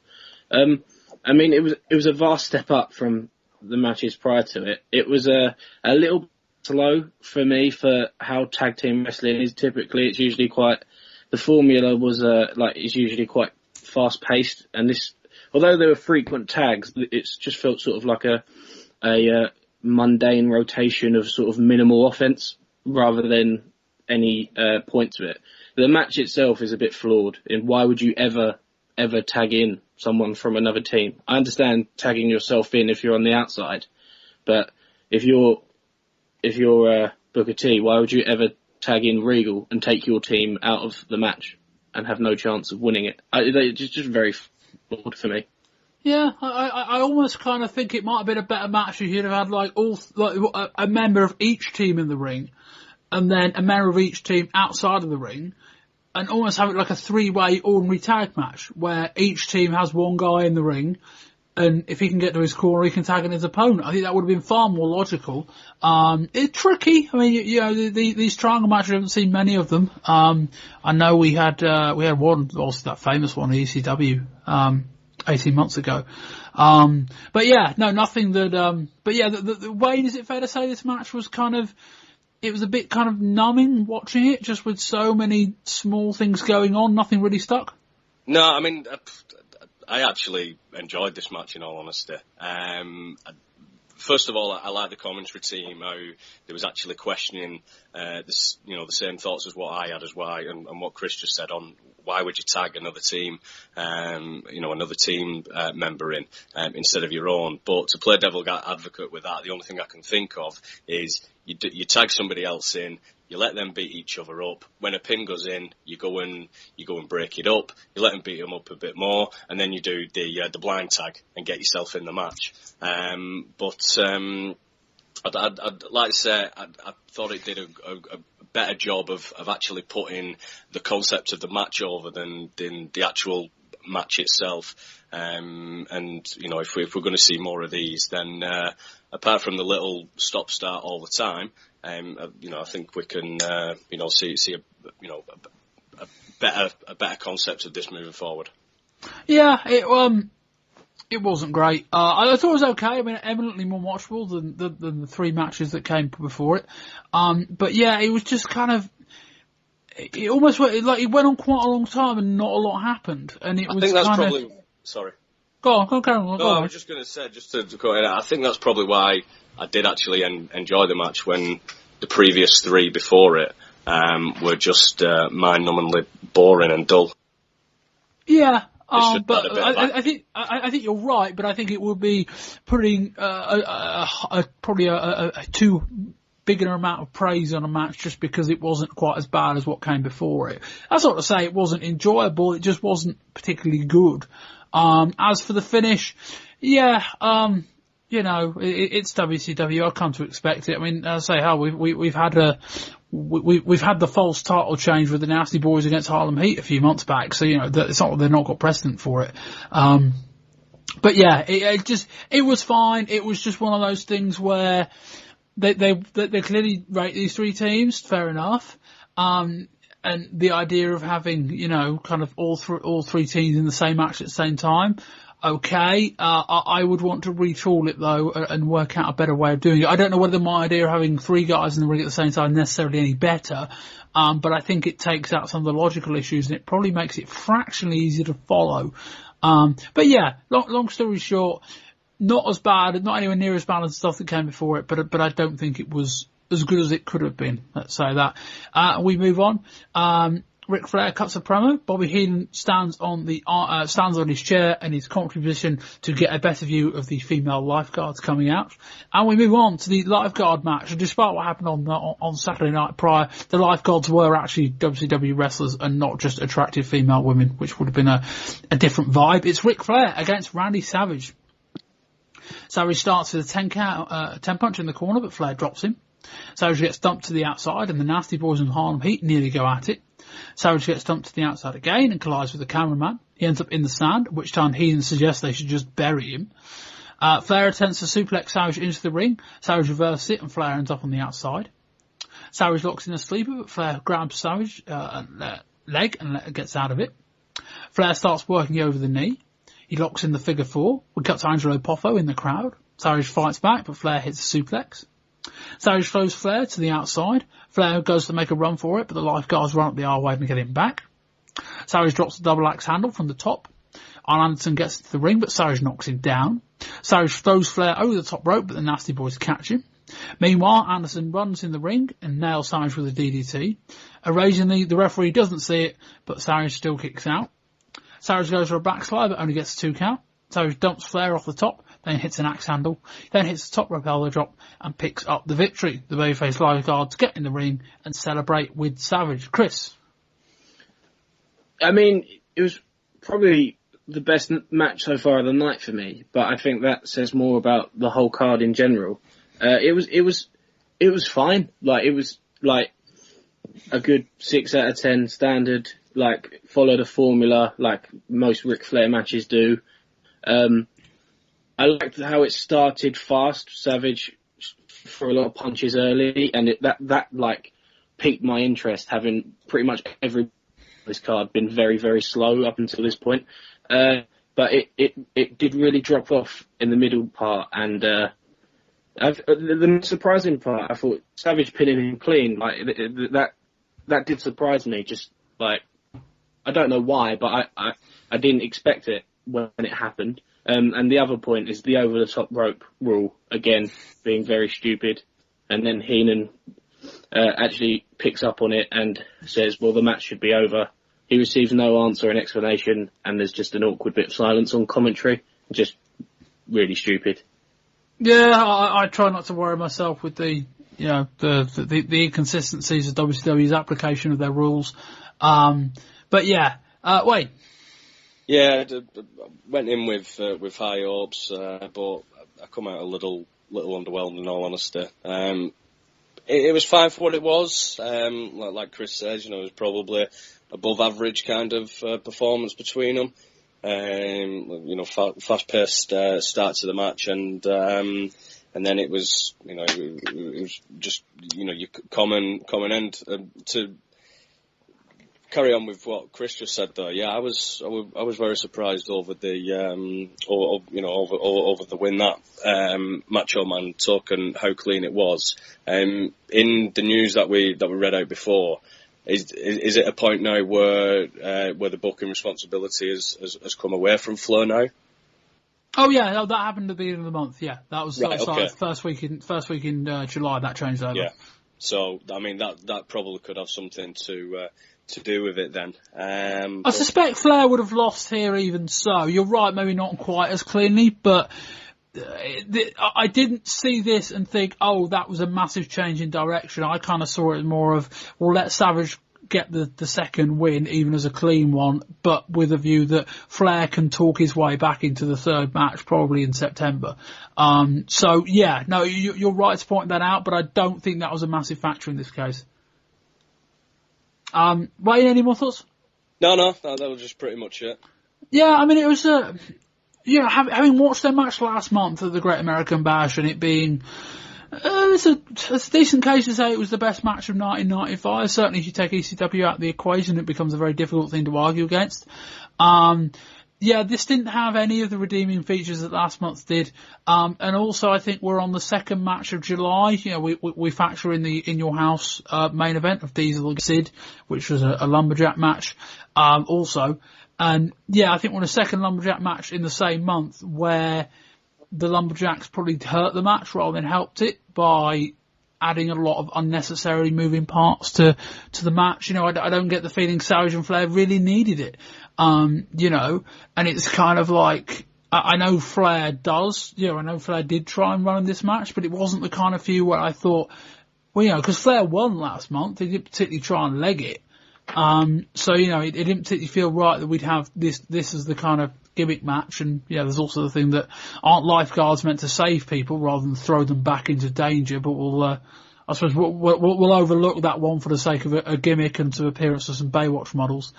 I mean, it was a vast step up from the matches prior to it. It was a little slow for me for how tag team wrestling is typically. It's usually quite, the formula was it's usually quite fast paced, and this, although there were frequent tags, it's just felt sort of like a mundane rotation of sort of minimal offense rather than any point to it. The match itself is a bit flawed in why would you ever tag in someone from another team. I understand tagging yourself in if you're on the outside, but if you're Booker T, why would you ever tag in Regal and take your team out of the match and have no chance of winning it? It's just very flawed for me. Yeah, I almost kind of think it might have been a better match if you'd have had a member of each team in the ring, and then a member of each team outside of the ring, and almost have it like a three-way ordinary tag match where each team has one guy in the ring, and if he can get to his corner, he can tag in his opponent. I think that would have been far more logical. It's tricky. I mean, these triangle matches, I haven't seen many of them. I know we had one, also that famous one, the ECW, 18 months ago. But yeah, no, nothing that, but yeah, Wayne, is it fair to say this match was it was a bit kind of numbing watching it, just with so many small things going on, nothing really stuck? No, I mean, I actually enjoyed this match, in all honesty. First of all, I like the commentary team, how there was actually questioning the same thoughts as what I had as why, and what Chris just said on why would you tag another team, another team member in instead of your own. But to play devil advocate with that, the only thing I can think of is you tag somebody else in, you let them beat each other up. When a pin goes in, you go and break it up. You let them beat them up a bit more, and then you do the blind tag and get yourself in the match. I'd like to say I thought it did a better job of actually putting the concept of the match over than the actual match itself. If we're going to see more of these, then apart from the little stop-start all the time, I think we can see a better concept of this moving forward. Yeah, it wasn't great. I thought it was okay. I mean, eminently more watchable than the three matches that came before it. But yeah, it was just kind of, it almost went, like, it went on quite a long time and not a lot happened. And I think that's probably, sorry. Go on, Karen. Go on. I was just going to say, just to cut it out, I think that's probably why I did actually enjoy the match when the previous three before it were just mind-numbingly boring and dull. Yeah. But I think you're right, but I think it would be putting probably a too big an amount of praise on a match just because it wasn't quite as bad as what came before it. That's not to say it wasn't enjoyable, it just wasn't particularly good. As for the finish, yeah, it's WCW. I've come to expect it. I mean, as I say, we've had we've had the false title change with the Nasty Boys against Harlem Heat a few months back, so it's not they've not got precedent for it. But yeah, it was fine. It was just one of those things where they clearly rate these three teams, fair enough. And the idea of having, kind of all three teams in the same match at the same time, okay. I would want to retool it though and work out a better way of doing it. I don't know whether my idea of having three guys in the ring at the same time is necessarily any better, but I think it takes out some of the logical issues and it probably makes it fractionally easier to follow. But yeah, long story short, not as bad, not anywhere near as bad as the stuff that came before it, but I don't think it was as good as it could have been. Let's say that. We move on. Ric Flair cuts a promo. Bobby Heenan stands on his chair in his commentary position to get a better view of the female lifeguards coming out. And we move on to the lifeguard match. And despite what happened on Saturday night prior, the lifeguards were actually WCW wrestlers and not just attractive female women, which would have been a different vibe. It's Ric Flair against Randy Savage. Savage starts with a 10 punch in the corner, but Flair drops him. Savage gets dumped to the outside, and the Nasty Boys and Harlem Heat nearly go at it. Savage gets dumped to the outside again and collides with the cameraman. He ends up in the stand, at which time Heenan suggests they should just bury him. Flair attempts to suplex Savage into the ring. Savage reverses it, and Flair ends up on the outside. Savage locks in a sleeper, but Flair grabs Savage leg and gets out of it. Flair starts working over the knee. He locks in the figure 4. We cut to Angelo Poffo in the crowd. Savage fights back, but Flair hits a suplex. Savage throws Flair to the outside. Flair goes to make a run for it, but the lifeguards run up the R-wave and get him back. Savage drops the double axe handle from the top. Arn Anderson gets into the ring, but Savage knocks him down. Savage throws Flair over the top rope, but the Nasty Boys catch him. Meanwhile, Anderson runs in the ring and nails Savage with a DDT. Occasionally, the referee doesn't see it, but Savage still kicks out. Savage goes for a backslide, but only gets a 2 count. Savage dumps Flair off the top, then hits an axe handle, then hits the top rope elbow drop, and picks up the victory. The babyface lifeguards get in the ring and celebrate with Savage. Chris? I mean, it was probably the best match so far of the night for me, but I think that says more about the whole card in general. It was fine. Like, it was like a good 6 out of 10 standard, like, followed a formula like most Ric Flair matches do. I liked how it started fast. Savage threw a lot of punches early, and that like piqued my interest, having pretty much every this card been very, very slow up until this point. But it did really drop off in the middle part, and the surprising part, I thought Savage pinning him clean, like that did surprise me. Just like, I don't know why, but I didn't expect it when it happened. And the other point is the over the top rope rule, again, being very stupid. And then Heenan actually picks up on it and says, well, the match should be over. He receives no answer and explanation, and there's just an awkward bit of silence on commentary. Just really stupid. Yeah, I try not to worry myself with the inconsistencies of WCW's application of their rules. But yeah, Wayne. Yeah, I went in with high hopes, but I come out a little underwhelmed, in all honesty. It was fine for what it was. Like Chris says, it was probably above average kind of performance between them. Fast-paced start to the match, and then it was, it was just, your common end. To carry on with what Chris just said, though, yeah, I was very surprised over the over the win that Macho Man took and how clean it was. In the news that we read out before, is it a point now where the booking responsibility has come away from Flair now? Oh yeah, that happened at the beginning of the month. Yeah, that was right, okay. first week in July. That changed over. Yeah, so I mean that probably could have something to do with it then. I suspect Flair would have lost here even so. You're right, maybe not quite as cleanly, but I didn't see this and think, oh, that was a massive change in direction. I kind of saw it as more of, well, let Savage get the second win, even as a clean one, but with a view that Flair can talk his way back into the third match, probably in September. So, yeah, no, you're right to point that out, but I don't think that was a massive factor in this case. Wayne, any more thoughts? No, that was just pretty much it. Yeah, I mean, it was, having watched their match last month at the Great American Bash and it being, it's a decent case to say it was the best match of 1995. Certainly if you take ECW out of the equation, it becomes a very difficult thing to argue against. This didn't have any of the redeeming features that last month did. And also I think we're on the second match of July. We factor in the In Your House, main event of Diesel and Sid, which was a lumberjack match, also. And yeah, I think we're on a second lumberjack match in the same month where the lumberjacks probably hurt the match rather than helped it by adding a lot of unnecessary moving parts to the match. I don't get the feeling Savage and Flair really needed it. And it's kind of like, I know Flair does, I know Flair did try and run this match, but it wasn't the kind of feud where I thought, because Flair won last month, he didn't particularly try and leg it. It didn't particularly feel right that we'd have this as the kind of gimmick match. And there's also the thing that aren't lifeguards meant to save people rather than throw them back into danger, but we'll overlook that one for the sake of a gimmick and to appearance of some Baywatch models.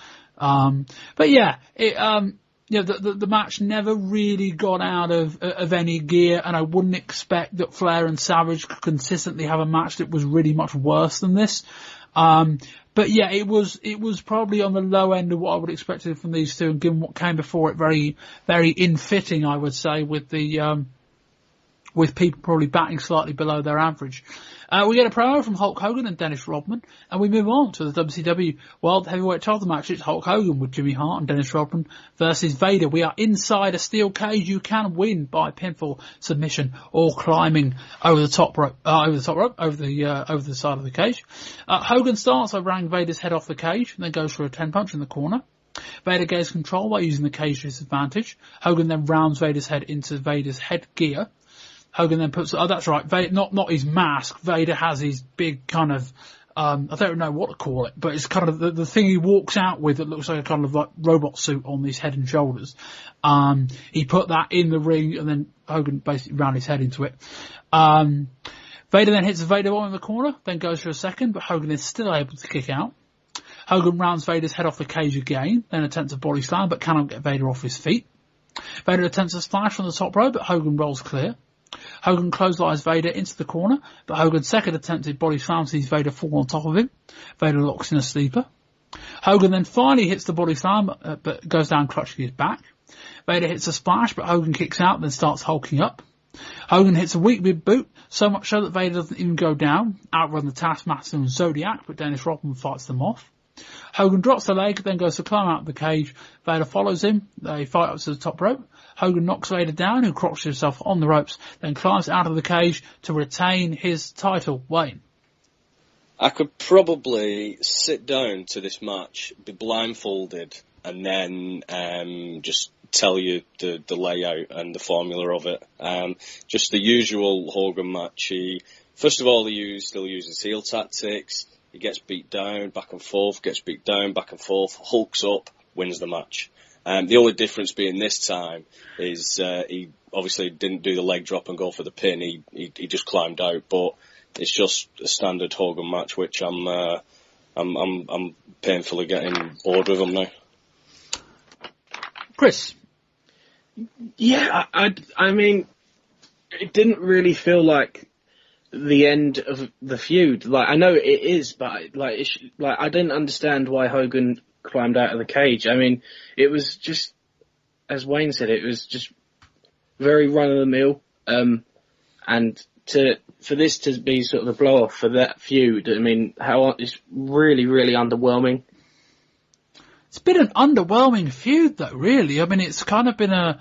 the match never really got out of any gear, and I wouldn't expect that Flair and Savage could consistently have a match that was really much worse than this. But yeah, it was probably on the low end of what I would expect from these two, and given what came before it, very, very in-fitting, I would say, with people probably batting slightly below their average. We get a promo from Hulk Hogan and Dennis Rodman, and we move on to the WCW World Heavyweight title match. It's Hulk Hogan with Jimmy Hart and Dennis Rodman versus Vader. We are inside a steel cage. You can win by pinfall, submission, or climbing over the top rope, over the side of the cage. Hogan starts by ramming Vader's head off the cage, and then goes for a 10 punch in the corner. Vader gains control by using the cage to his advantage. Hogan then rounds Vader's head into Vader's headgear. Hogan then puts, that's right, Vader, not his mask. Vader has his big kind of, I don't know what to call it, but it's kind of the thing he walks out with that looks like a kind of like robot suit on his head and shoulders. He put that in the ring, and then Hogan basically ran his head into it. Vader then hits the Vader bomb in the corner, then goes for a second, but Hogan is still able to kick out. Hogan rounds Vader's head off the cage again, then attempts a body slam, but cannot get Vader off his feet. Vader attempts a splash from the top rope, but Hogan rolls clear. Hogan clotheslines Vader into the corner, but Hogan's second attempted body slam sees Vader fall on top of him. Vader locks in a sleeper. Hogan then finally hits the body slam, but goes down clutching his back. Vader hits a splash, but Hogan kicks out and then starts hulking up. Hogan hits a weak mid boot, so much so that Vader doesn't even go down, outrun the Taskmaster and Zodiac, but Dennis Rodman fights them off. Hogan drops the leg, then goes to climb out of the cage. Vader follows him. They fight up to the top rope. Hogan knocks Vader down, who crotches himself on the ropes, then climbs out of the cage to retain his title. Wayne. I could probably sit down to this match, be blindfolded, and then just tell you the layout and the formula of it. Just the usual Hogan match. First of all, he still uses heel tactics. He gets beat down, back and forth, gets beat down, back and forth, hulks up, wins the match. The only difference being this time is he obviously didn't do the leg drop and go for the pin. He just climbed out, but it's just a standard Hogan match, which I'm painfully getting bored with him now. Chris. Yeah, I mean, it didn't really feel like the end of the feud. Like, I know it is, but I didn't understand why Hogan climbed out of the cage. I mean, it was just, as Wayne said, it was just very run of the mill. And for this to be sort of the blow off for that feud, I mean, it's really, really underwhelming. It's been an underwhelming feud, though, really. I mean, it's kind of been a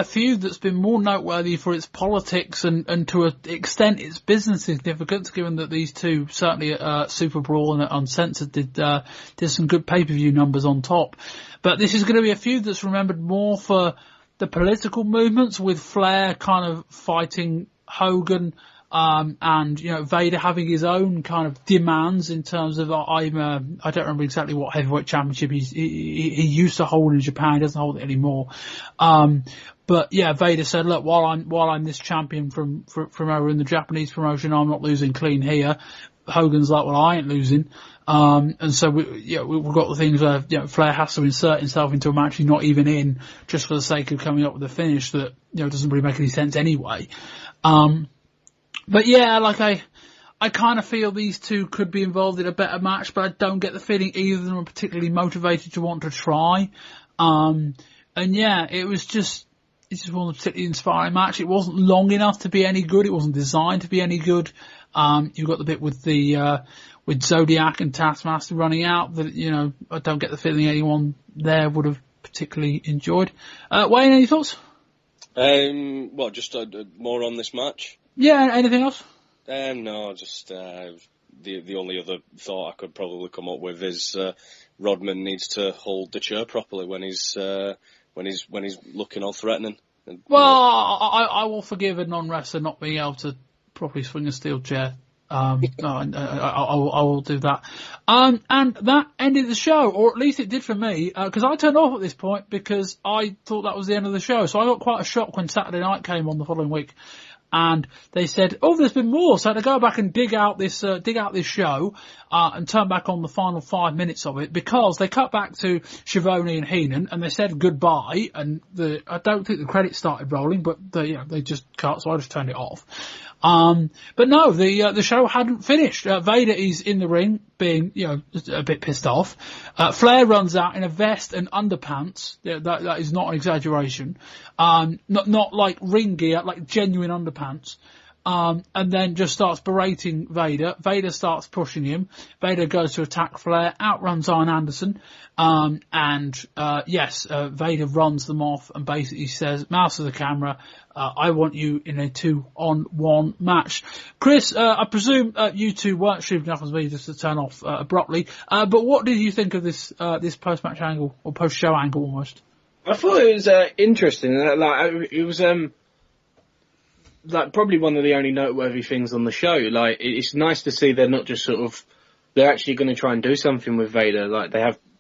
feud that's been more noteworthy for its politics and to an extent its business significance, given that these two, certainly Super Brawl and Uncensored, did some good pay-per-view numbers on top. But this is going to be a feud that's remembered more for the political movements, with Flair kind of fighting Hogan, and, Vader having his own kind of demands in terms of, I don't remember exactly what heavyweight championship he used to hold in Japan. He doesn't hold it anymore. But yeah, Vader said, look, while I'm this champion from over in the Japanese promotion, I'm not losing clean here. Hogan's like, well, I ain't losing. And so we've got the things where, Flair has to insert himself into a match he's not even in, just for the sake of coming up with a finish that, doesn't really make any sense anyway. But yeah, I kind of feel these two could be involved in a better match, but I don't get the feeling either of them are particularly motivated to want to try. And yeah, it just wasn't a particularly inspiring match. It wasn't long enough to be any good. It wasn't designed to be any good. You've got the bit with with Zodiac and Taskmaster running out that, I don't get the feeling anyone there would have particularly enjoyed. Wayne, any thoughts? Just more on this match. Yeah, anything else? No, just the only other thought I could probably come up with is Rodman needs to hold the chair properly when he's looking all threatening. Well, I will forgive a non-wrestler not being able to properly swing a steel chair. I will do that. And that ended the show, or at least it did for me, because I turned off at this point because I thought that was the end of the show. So I got quite a shock when Saturday night came on the following week. and they said, "Oh, there's been more." So to go back and dig out this show and turn back on the final 5 minutes of it, because they cut back to Schiavone and Heenan and they said goodbye, and I don't think the credits started rolling, but they just cut, so I just turned it off. But no, the show hadn't finished. Vader is in the ring, being, just a bit pissed off. Flair runs out in a vest and underpants. Yeah, that is not an exaggeration. Not like ring gear, like genuine underpants. And then just starts berating Vader. Vader starts pushing him. Vader goes to attack Flair, outruns Arn Anderson. Vader runs them off and basically says, mouse to the camera, I want you in a 2-on-1 match. Chris, I presume you two weren't stupid enough as me just to turn off abruptly. But what did you think of this post-match angle, or post-show angle almost? I thought it was interesting. It was probably one of the only noteworthy things on the show. Like, it's nice to see they're not just they're actually going to try and do something with Vader. Like,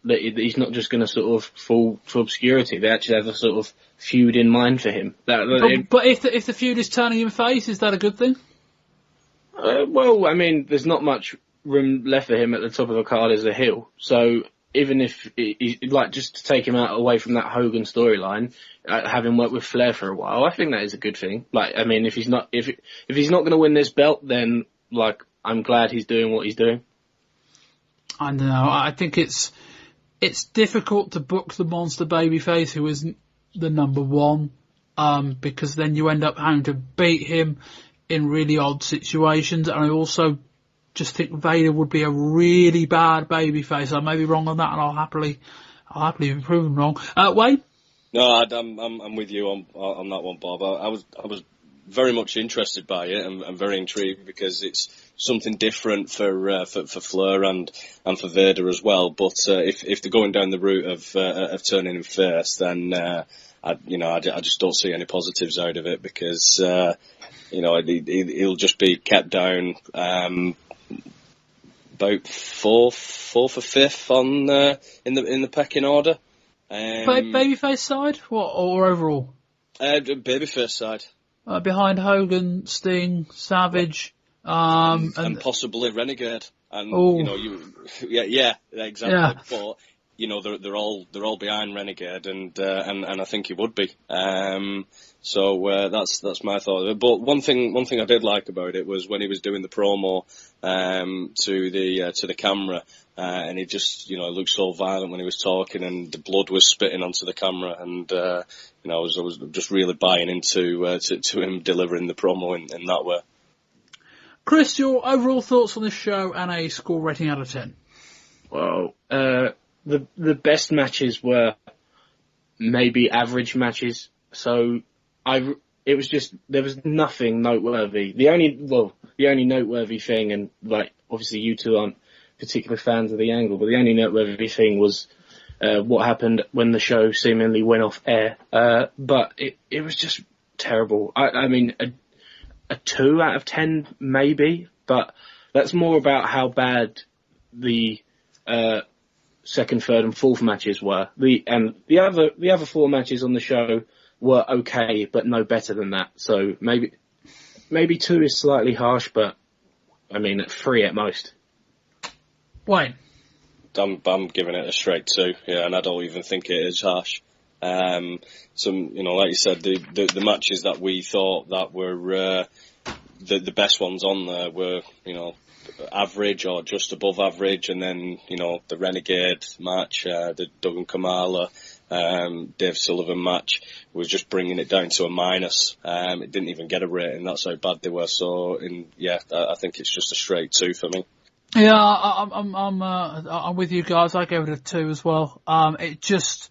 he's not just going to sort of fall to obscurity. They actually have a sort of feud in mind for him. But if the feud is turning him face, is that a good thing? Well, I mean, there's not much room left for him at the top of the card as a heel. So even if just to take him away from that Hogan storyline, having worked with Flair for a while, I think that is a good thing. Like, I mean, if he's not going to win this belt, then I'm glad he's doing what he's doing. I don't know. I think it's difficult to book the monster babyface who isn't the number one, because then you end up having to beat him in really odd situations. And I also just think Vader would be a really bad babyface. I may be wrong on that, and I'll happily be proven wrong. Wayne? No, I'm with you on that one, Bob. I was very much interested by it and very intrigued, because it's something different for Flair and for Vader as well. But if they're going down the route of turning him face, then I just don't see any positives out of it, because he'll just be kept down about fourth or fifth on in the pecking order. Babyface side, or overall? Babyface side. Behind Hogan, Sting, Savage, and possibly Renegade. And exactly. Yeah. But they're all behind Renegade, and I think he would be. So that's my thought of it. But one thing I did like about it was when he was doing the promo to the camera, and he just looked so violent when he was talking, and the blood was spitting onto the camera, and I was just really buying into to him delivering the promo in that way. Chris, your overall thoughts on this show and a score rating out of 10? Well, the best matches were maybe average matches. So there was nothing noteworthy. The only noteworthy thing, and obviously you two aren't particular fans of the angle, but the only noteworthy thing was what happened when the show seemingly went off air. But it was just terrible. I mean, a 2 out of 10 maybe, but that's more about how bad the second, third, and fourth matches were. The other 4 matches on the show were okay, but no better than that. So maybe 2 is slightly harsh, but I mean, at 3 at most. Wayne? I'm giving it a straight 2, yeah, and I don't even think it is harsh. Like you said, the matches that we thought that were the best ones on there were, average or just above average, and then, the Renegade match, the Duggan Kamala, Dave Sullivan match was just bringing it down to a minus. It didn't even get a rating. That's how bad they were. So, I think it's just a straight 2 for me. Yeah, I'm with you guys. I gave it a 2 as well. It just,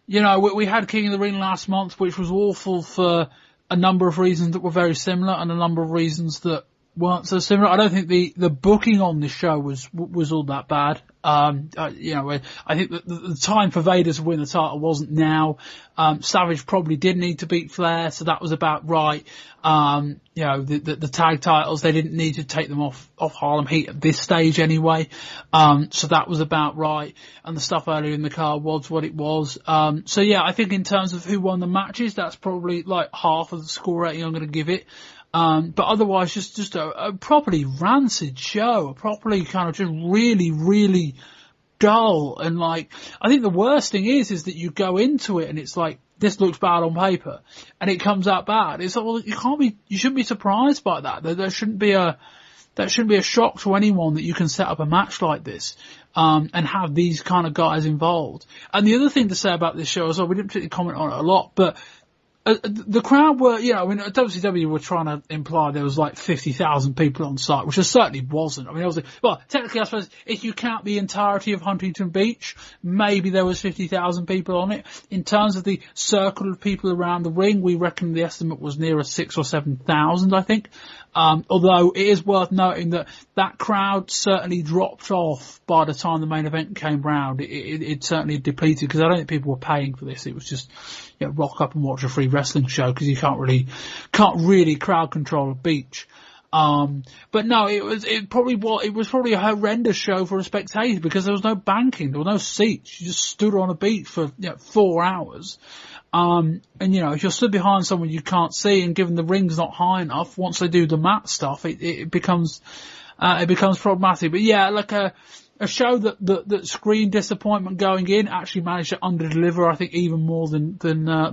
we had King of the Ring last month, which was awful for a number of reasons that were very similar, and a number of reasons that weren't so similar. I don't think the booking on this show was all that bad. I think that the time for Vader to win the title wasn't now. Savage probably did need to beat Flair, so that was about right. The tag titles, they didn't need to take them off Harlem Heat at this stage anyway. So that was about right. And the stuff earlier in the card was what it was. So yeah, I think in terms of who won the matches, that's probably like half of the score rating I'm going to give it. But otherwise, just a properly rancid show, a properly kind of just really, really dull. And like, I think the worst thing is that you go into it and it's like, this looks bad on paper, and it comes out bad. It's like, well, you shouldn't be surprised by that. There shouldn't be a shock to anyone that you can set up a match like this, and have these kind of guys involved. And the other thing to say about this show as well, we didn't particularly comment on it a lot, but the crowd were, WCW were trying to imply there was like 50,000 people on site, which there certainly wasn't. I mean, technically, I suppose, if you count the entirety of Huntington Beach, maybe there was 50,000 people on it. In terms of the circle of people around the ring, we reckon the estimate was nearer 6,000 or 7,000, I think. Although it is worth noting that crowd certainly dropped off by the time the main event came round. It certainly depleted, because I don't think people were paying for this. It was just, rock up and watch a free wrestling show, because you can't really crowd control a beach. But no, it was probably a horrendous show for a spectator, because there was no banking, there were no seats. You just stood on a beach for 4 hours. And if you're stood behind someone you can't see, and given the ring's not high enough, once they do the mat stuff, it becomes problematic. But yeah, like a show that screened disappointment going in actually managed to underdeliver, I think, even more than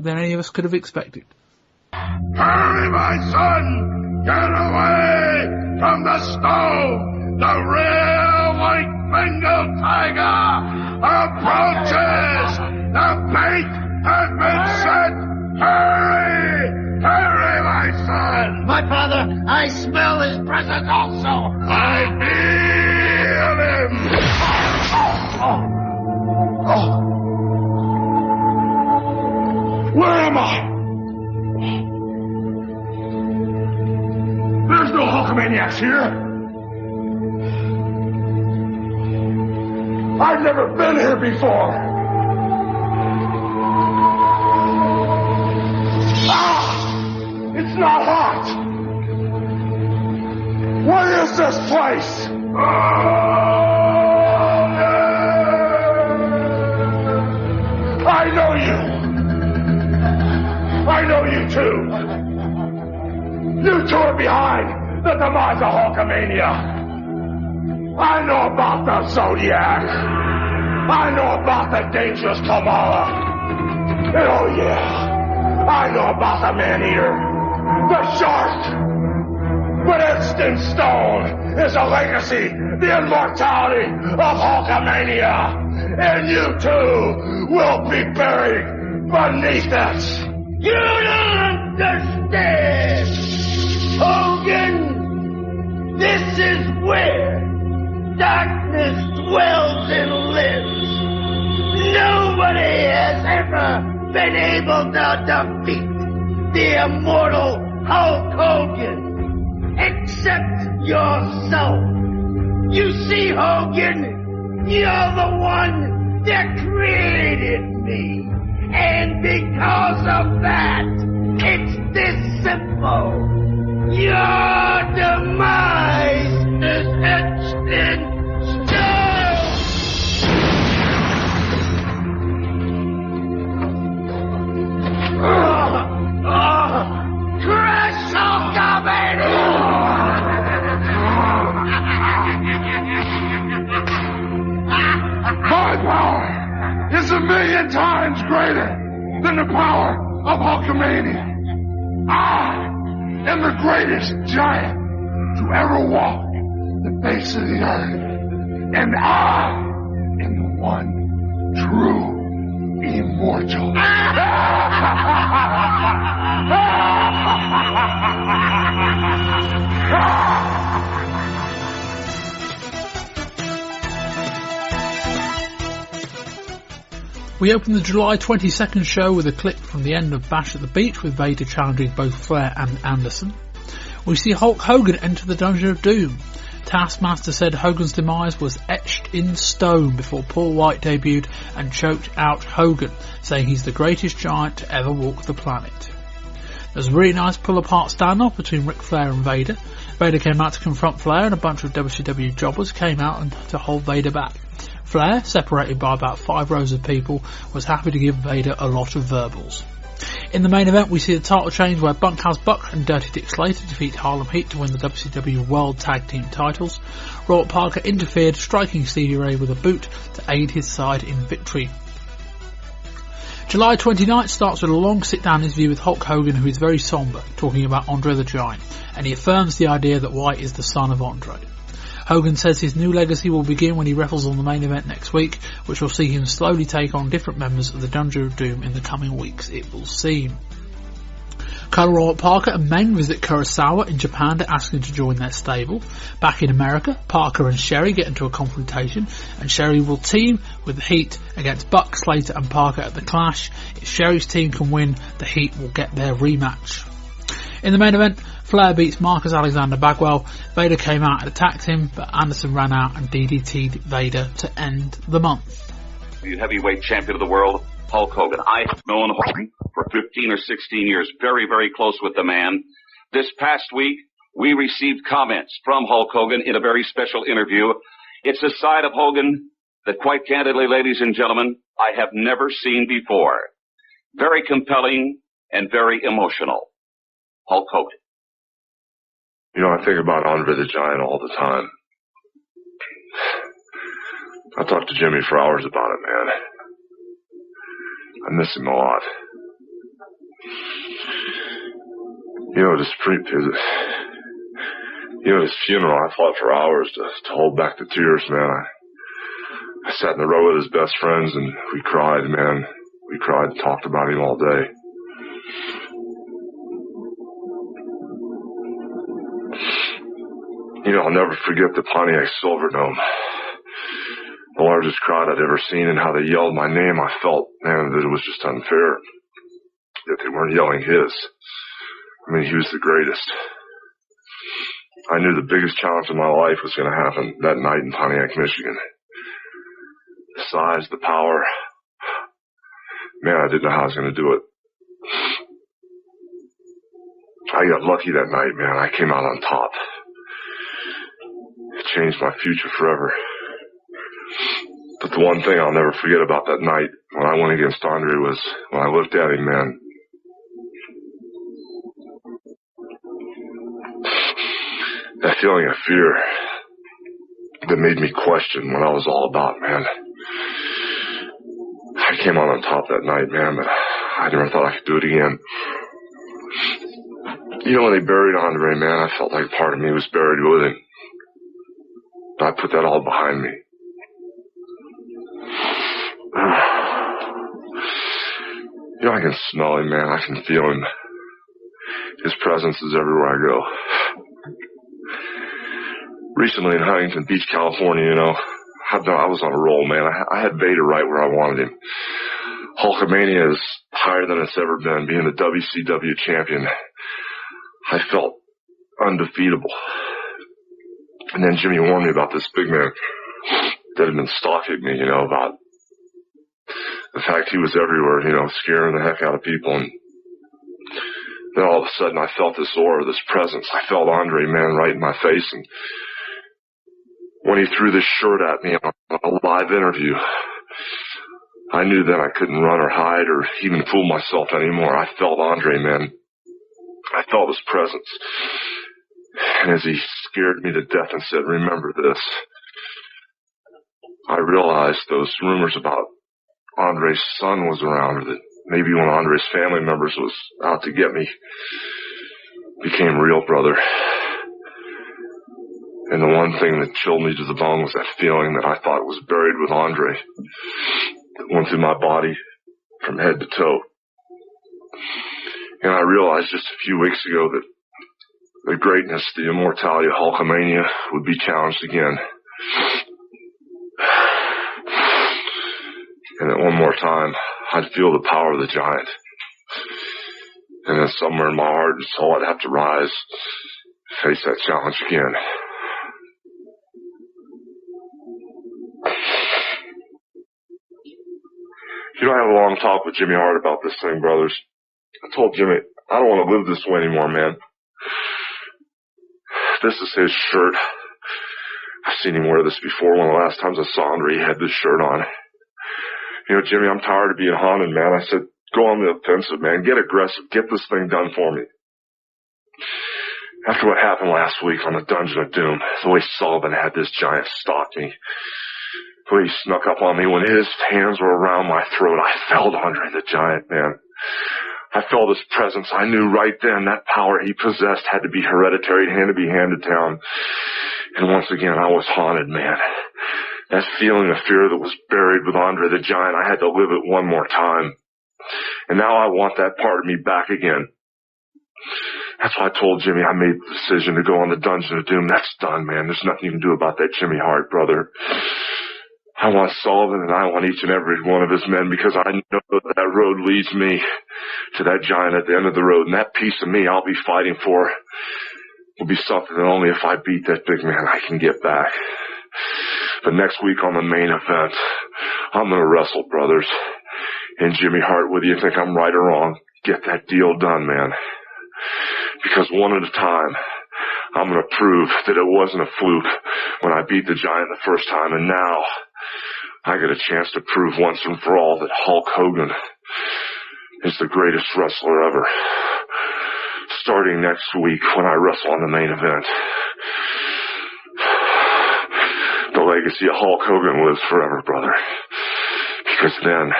any of us could have expected. Hurry, my son! Get away from the stove! The real white Bengal tiger approaches! The bait has been set! Hurry! Hurry, my son! My father, I smell his presence also! I feel him! Where am I? There's no Hulkamaniacs here! I've never been here before! It's not hot! What is this place? I know you! I know you too! You two are behind the demise of Hulkamania! I know about the Zodiac! I know about the dangerous Kamala! And oh yeah! I know about the Man-Eater, the Shark, but etched in stone is a legacy, the immortality of Hulkamania, and you too will be buried beneath it. You don't understand, Hogan. This is where darkness dwells and lives. Nobody has ever been able to defeat the immortal Hulk Hogan, except yourself. You see, Hogan, you're the one that created me, and because of that, it's this simple. Your demise is etched in stone. Crush Hulkamania! My power is 1,000,000 times greater than the power of Hulkamania. I am the greatest giant to ever walk the face of the earth, and I am the one true immortal. We open the July 22nd show with a clip from the end of Bash at the Beach, with Vader challenging both Flair and Anderson. We see Hulk Hogan enter the Dungeon of Doom. Taskmaster said Hogan's demise was etched in stone before Paul Wight debuted and choked out Hogan, saying he's the greatest giant to ever walk the planet. There's a really nice pull-apart standoff between Ric Flair and Vader. Vader came out to confront Flair, and a bunch of WCW jobbers came out to hold Vader back. Flair, separated by about 5 rows of people, was happy to give Vader a lot of verbals. In the main event, we see the title change where Bunkhouse Buck and Dirty Dick Slater defeat Harlem Heat to win the WCW World Tag Team titles. Robert Parker interfered, striking Stevie Ray with a boot to aid his side in victory. July 29th starts with a long sit-down interview with Hulk Hogan, who is very sombre, talking about Andre the Giant, and he affirms the idea that White is the son of Andre. Hogan says his new legacy will begin when he wrestles on the main event next week, which will see him slowly take on different members of the Dungeon of Doom in the coming weeks, it will seem. Colonel Robert Parker and Meng visit Kurosawa in Japan to ask him to join their stable. Back in America, Parker and Sherry get into a confrontation, and Sherry will team with the Heat against Buck, Slater and Parker at the Clash. If Sherry's team can win, the Heat will get their rematch. In the main event, Flair beats Marcus Alexander Bagwell. Vader came out and attacked him, but Anderson ran out and DDT'd Vader to end the month. The heavyweight champion of the world, Hulk Hogan. I have known Hulk for 15 or 16 years, very, very close with the man. This past week, we received comments from Hulk Hogan in a very special interview. It's a side of Hogan that, quite candidly, ladies and gentlemen, I have never seen before. Very compelling and very emotional. Hulk Hogan. You know, I think about Andre the Giant all the time. I talked to Jimmy for hours about it, man. I miss him a lot. You know, his funeral, I fought for hours to hold back the tears, man. I sat in the row with his best friends and we cried, man. We cried and talked about him all day. You know, I'll never forget the Pontiac Silverdome. The largest crowd I'd ever seen, and how they yelled my name. I felt, man, that it was just unfair that they weren't yelling his. I mean, he was the greatest. I knew the biggest challenge of my life was going to happen that night in Pontiac, Michigan. The size, the power. Man, I didn't know how I was going to do it. I got lucky that night, man. I came out on top. It changed my future forever. But the one thing I'll never forget about that night when I went against Andre was when I looked at him, man. That feeling of fear that made me question what I was all about, man. I came out on top that night, man, but I never thought I could do it again. You know, when they buried Andre, man, I felt like part of me was buried with him. But I put that all behind me. You know, I can smell him, man. I can feel him. His presence is everywhere I go. Recently in Huntington Beach, California, you know, I was on a roll, man. I had Vader right where I wanted him. Hulkamania is higher than it's ever been. Being the WCW champion, I felt undefeatable. And then Jimmy warned me about this big man that had been stalking me, you know, about the fact he was everywhere, you know, scaring the heck out of people. And then all of a sudden I felt this aura, this presence. I felt Andre, man, right in my face. And when he threw this shirt at me on a live interview, I knew that I couldn't run or hide or even fool myself anymore. I felt Andre, man. I felt his presence. And as he scared me to death and said, "Remember this," I realized those rumors about Andre's son was around, or that maybe one of Andre's family members was out to get me, became real, brother. And the one thing that chilled me to the bone was that feeling that I thought was buried with Andre. It went through my body from head to toe. And I realized just a few weeks ago that the greatness, the immortality of Hulkamania would be challenged again. And that one more time, I'd feel the power of the giant. And then somewhere in my heart, so I'd have to rise, face that challenge again. I had a long talk with Jimmy Hart about this thing, brothers. I told Jimmy, I don't want to live this way anymore, man. This is his shirt. I've seen him wear this before. One of the last times I saw Andre, he had this shirt on. Jimmy, I'm tired of being haunted, man. I said, go on the offensive, man. Get aggressive. Get this thing done for me. After what happened last week on the Dungeon of Doom, the way Sullivan had this giant stalk me, the way he snuck up on me when his hands were around my throat, I felt Andre the Giant, man. I felt his presence. I knew right then that power he possessed had to be hereditary. It had to be handed down. And once again, I was haunted, man. That feeling of fear that was buried with Andre the Giant, I had to live it one more time. And now I want that part of me back again. That's why I told Jimmy I made the decision to go on the Dungeon of Doom. That's done, man. There's nothing you can do about that Jimmy Hart, brother. I want Sullivan and I want each and every one of his men, because I know that road leads me to that giant at the end of the road. And that piece of me I'll be fighting for will be something that only if I beat that big man I can get back. But next week on the main event, I'm going to wrestle, brothers. And Jimmy Hart, whether you think I'm right or wrong, get that deal done, man. Because one at a time, I'm going to prove that it wasn't a fluke when I beat the giant the first time. And now I get a chance to prove once and for all that Hulk Hogan is the greatest wrestler ever. Starting next week when I wrestle on the main event, the legacy of Hulk Hogan lives forever, brother. Because then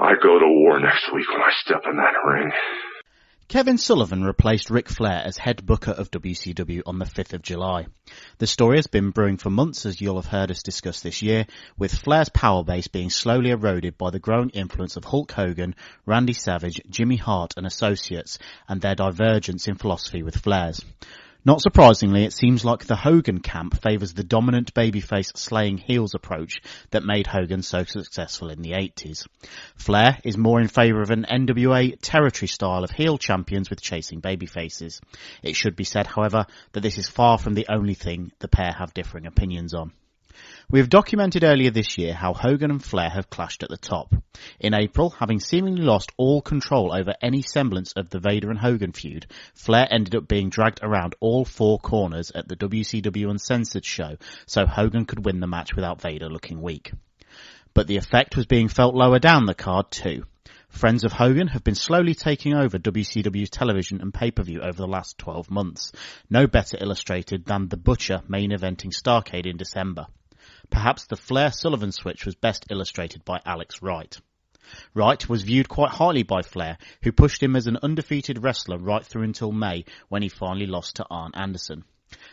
I go to war next week when I step in that ring. Kevin Sullivan replaced Ric Flair as head booker of WCW on the 5th of July. The story has been brewing for months, as you'll have heard us discuss this year, with Flair's power base being slowly eroded by the growing influence of Hulk Hogan, Randy Savage, Jimmy Hart and associates, and their divergence in philosophy with Flair's. Not surprisingly, it seems like the Hogan camp favours the dominant babyface slaying heels approach that made Hogan so successful in the 80s. Flair is more in favour of an NWA territory style of heel champions with chasing babyfaces. It should be said, however, that this is far from the only thing the pair have differing opinions on. We have documented earlier this year how Hogan and Flair have clashed at the top. In April, having seemingly lost all control over any semblance of the Vader and Hogan feud, Flair ended up being dragged around all four corners at the WCW Uncensored show so Hogan could win the match without Vader looking weak. But the effect was being felt lower down the card too. Friends of Hogan have been slowly taking over WCW's television and pay-per-view over the last 12 months, no better illustrated than The Butcher main eventing Starrcade in December. Perhaps the Flair-Sullivan switch was best illustrated by Alex Wright. Wright was viewed quite highly by Flair, who pushed him as an undefeated wrestler right through until May, when he finally lost to Arn Anderson.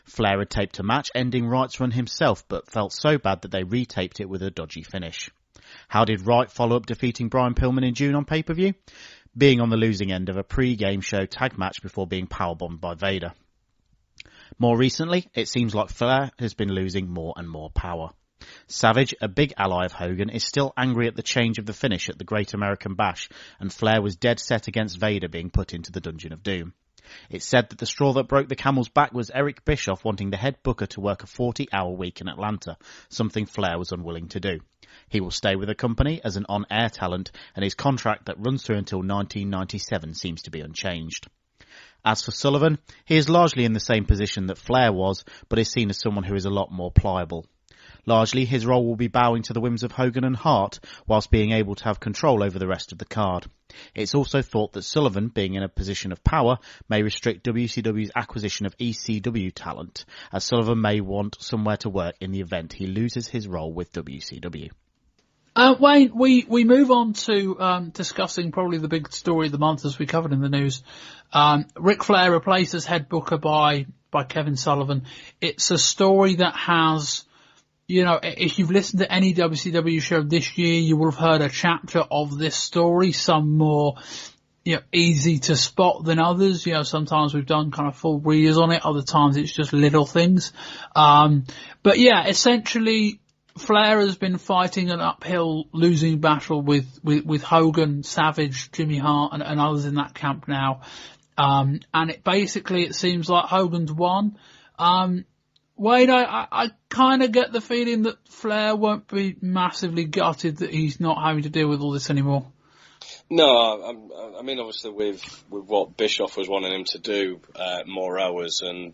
Flair had taped a match ending Wright's run himself, but felt so bad that they retaped it with a dodgy finish. How did Wright follow up defeating Brian Pillman in June on pay-per-view? Being on the losing end of a pre-game show tag match before being powerbombed by Vader. More recently, it seems like Flair has been losing more and more power. Savage, a big ally of Hogan, is still angry at the change of the finish at the Great American Bash, and Flair was dead set against Vader being put into the Dungeon of Doom. It's said that the straw that broke the camel's back was Eric Bischoff wanting the head booker to work a 40-hour week in Atlanta, something Flair was unwilling to do. He will stay with the company as an on-air talent, and his contract that runs through until 1997 seems to be unchanged. As for Sullivan, he is largely in the same position that Flair was, but is seen as someone who is a lot more pliable. Largely, his role will be bowing to the whims of Hogan and Hart, whilst being able to have control over the rest of the card. It's also thought that Sullivan, being in a position of power, may restrict WCW's acquisition of ECW talent, as Sullivan may want somewhere to work in the event he loses his role with WCW. Wayne, we move on to discussing probably the big story of the month, as we covered in the news. Ric Flair replaced as head booker by Kevin Sullivan. It's a story that has, you know, if you've listened to any WCW show this year, you will have heard a chapter of this story, some more, you know, easy to spot than others. You know, sometimes we've done kind of full readers on it, other times it's just little things. But yeah, essentially, Flair has been fighting an uphill losing battle with Hogan, Savage, Jimmy Hart and others in that camp now. And it seems like Hogan's won. Wayne, I kind of get the feeling that Flair won't be massively gutted that he's not having to deal with all this anymore. No, I mean, obviously with what Bischoff was wanting him to do, more hours, and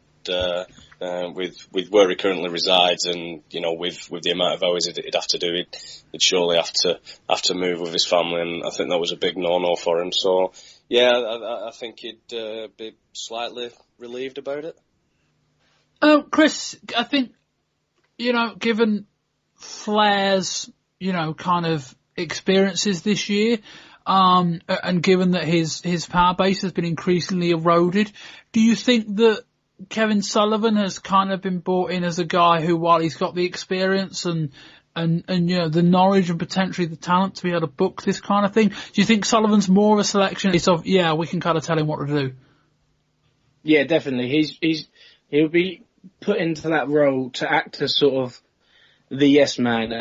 with where he currently resides, and with the amount of hours he'd have to do, he'd surely have to move with his family, and I think that was a big no-no for him. So yeah, I think he'd be slightly relieved about it. Chris, I think given Flair's kind of experiences this year, and given that his power base has been increasingly eroded, do you think that Kevin Sullivan has kind of been brought in as a guy who, while he's got the experience and the knowledge and potentially the talent to be able to book this kind of thing, do you think Sullivan's more of a selection? It's of, we can kind of tell him what to do. Yeah, definitely. He'll be put into that role to act as sort of the yes man.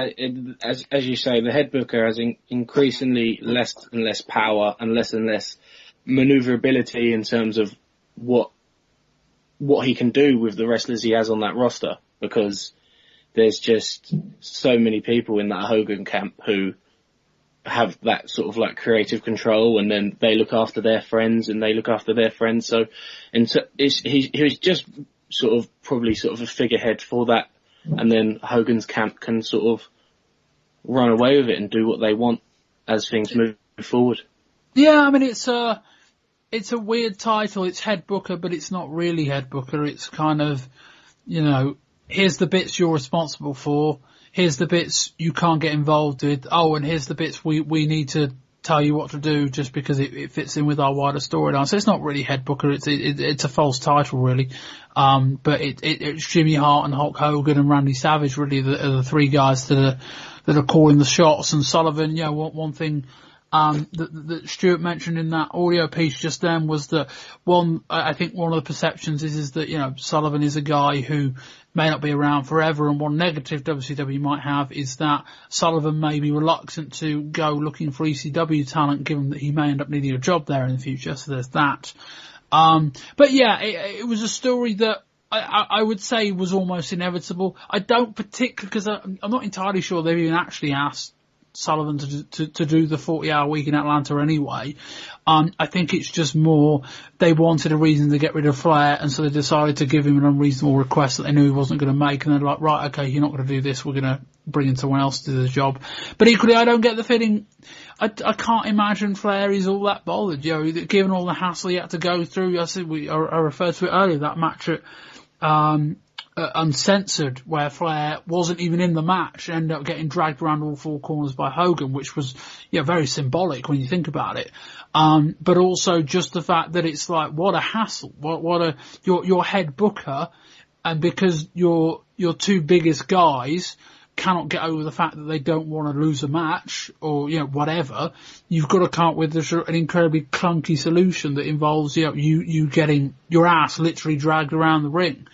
As you say, the head booker has increasingly less and less power and less maneuverability in terms of what he can do with the wrestlers he has on that roster, because there's just so many people in that Hogan camp who have that sort of like creative control, and then they look after their friends and they look after their friends. So, he was just probably a figurehead for that, and then Hogan's camp can sort of run away with it and do what they want as things move forward. Yeah, I mean, it's a weird title. It's head booker, but it's not really head booker. It's kind of, here's the bits you're responsible for. Here's the bits you can't get involved with. Oh, and here's the bits we need to tell you what to do just because it fits in with our wider storyline. So it's not really head booker. It's a false title, really. But it's Jimmy Hart and Hulk Hogan and Randy Savage, really, are the three guys that are calling the shots. And Sullivan, one thing that Stuart mentioned in that audio piece just then was that I think one of the perceptions is that, Sullivan is a guy who may not be around forever, and one negative WCW might have is that Sullivan may be reluctant to go looking for ECW talent, given that he may end up needing a job there in the future. So there's that. But yeah, it was a story that I would say was almost inevitable. I don't particularly, because I'm not entirely sure they've even actually asked Sullivan to do the 40-hour week in Atlanta anyway. I think it's just more they wanted a reason to get rid of Flair, and so they decided to give him an unreasonable request that they knew he wasn't going to make, and they're like, right, okay, you're not going to do this, we're going to bring in someone else to do the job. But equally, I don't get the feeling, I can't imagine Flair is all that bothered, given all the hassle he had to go through. I referred to it earlier, that match at Uncensored, where Flair wasn't even in the match, ended up getting dragged around all four corners by Hogan, which was very symbolic when you think about it. But also just the fact that it's like, what a hassle, your head booker, and because your two biggest guys cannot get over the fact that they don't want to lose a match or whatever, you've got to come up with an incredibly clunky solution that involves you getting your ass literally dragged around the ring.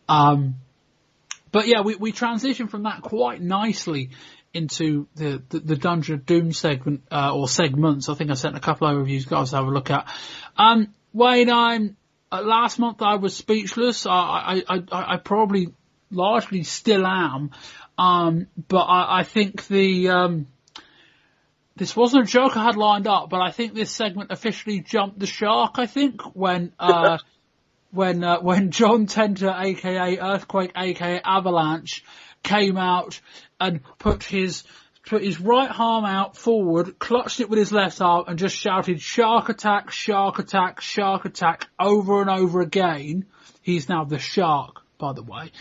But yeah, we transition from that quite nicely into the Dungeon of Doom segment, or segments. I think I sent a couple over for you guys to have a look at. Wayne, last month I was speechless. I probably largely still am. But I think this wasn't a joke I had lined up, but I think this segment officially jumped the shark, I think, when John Tenter, aka Earthquake, aka Avalanche, came out and put his right arm out forward, clutched it with his left arm, and just shouted "Shark attack, shark attack, shark attack" over and over again. He's now the Shark, by the way.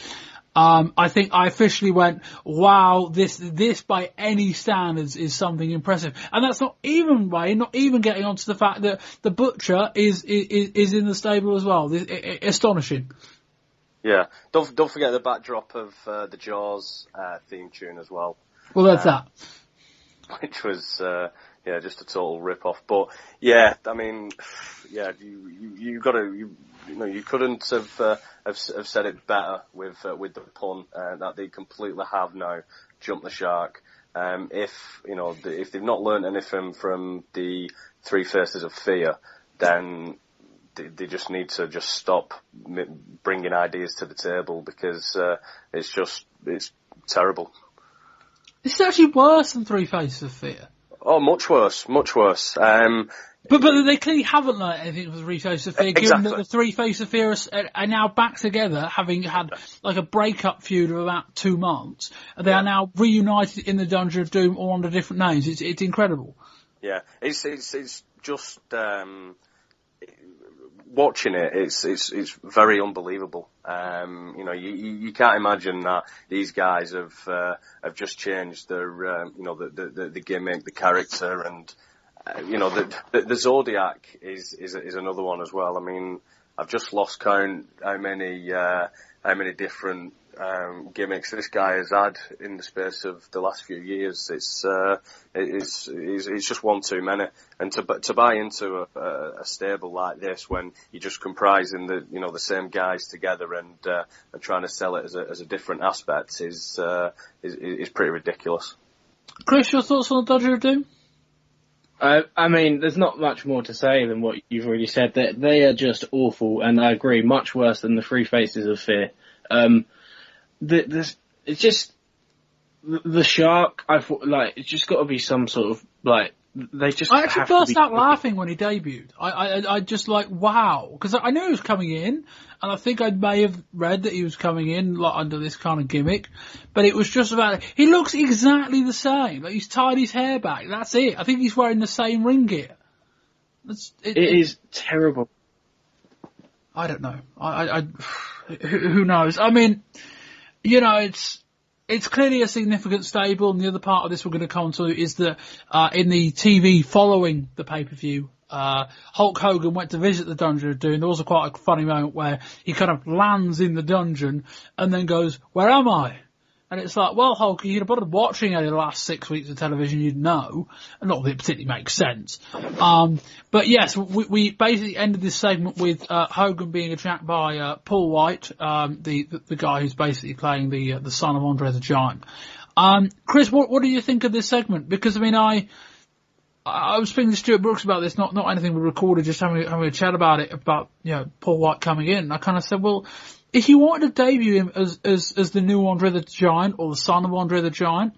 I think I officially went, wow, this by any standards is something impressive. And that's not even getting onto the fact that the Butcher is in the stable as well. Astonishing. Yeah. Don't forget the backdrop of the Jaws theme tune as well. Well, that's that. Which was just a total rip-off. But yeah, I mean, yeah, you couldn't have said it better with the pun that they completely have now jumped the shark. If they've not learned anything from the Three Faces of Fear, then they just need to just stop bringing ideas to the table, because it's terrible. It's actually worse than Three Faces of Fear. Oh, much worse, much worse. But they clearly haven't learned anything from Three Faces of Fear, given that the Three Faces of Fear are now back together, having had like a breakup feud of about 2 months, and they are now reunited in the Dungeon of Doom, all under different names. It's incredible. Yeah, it's just watching it. It's very unbelievable. You can't imagine that these guys have just changed their the gimmick, the character, and the Zodiac is another one as well. I mean, I've just lost count how many different gimmicks this guy has had in the space of the last few years. It's just one too many. And to buy into a stable like this when you're just comprising the same guys together and trying to sell it as a different aspect is pretty ridiculous. Chris, your thoughts on the Dungeon of Doom? I mean, there's not much more to say than what you've already said. They are just awful, and I agree, much worse than the Three Faces of Fear. It's just the Shark. I thought, like, it's just got to be some sort of like they just. I actually burst out laughing when he debuted. I just like, wow, because I knew he was coming in, and I think I may have read that he was coming in like under this kind of gimmick, but it was just about he looks exactly the same. Like he's tied his hair back. That's it. I think he's wearing the same ring gear. It is terrible. I don't know. Who knows? I mean, it's clearly a significant stable, and the other part of this we're going to come to is that in the TV following the pay-per-view, Hulk Hogan went to visit the Dungeon of Doom. There was quite a funny moment where he kind of lands in the dungeon and then goes, "Where am I?" And it's like, well, Hulk, you'd have been watching any of the last 6 weeks of television, you'd know. And not that it particularly makes sense. But yes, we basically ended this segment with Hogan being attacked by Paul Wight, the guy who's basically playing the son of Andre the Giant. Chris, what do you think of this segment? Because I mean, I was speaking to Stuart Brooks about this, not anything we recorded, just having a chat about it, about Paul Wight coming in. And I kind of said, well, if you wanted to debut him as the new Andre the Giant or the son of Andre the Giant,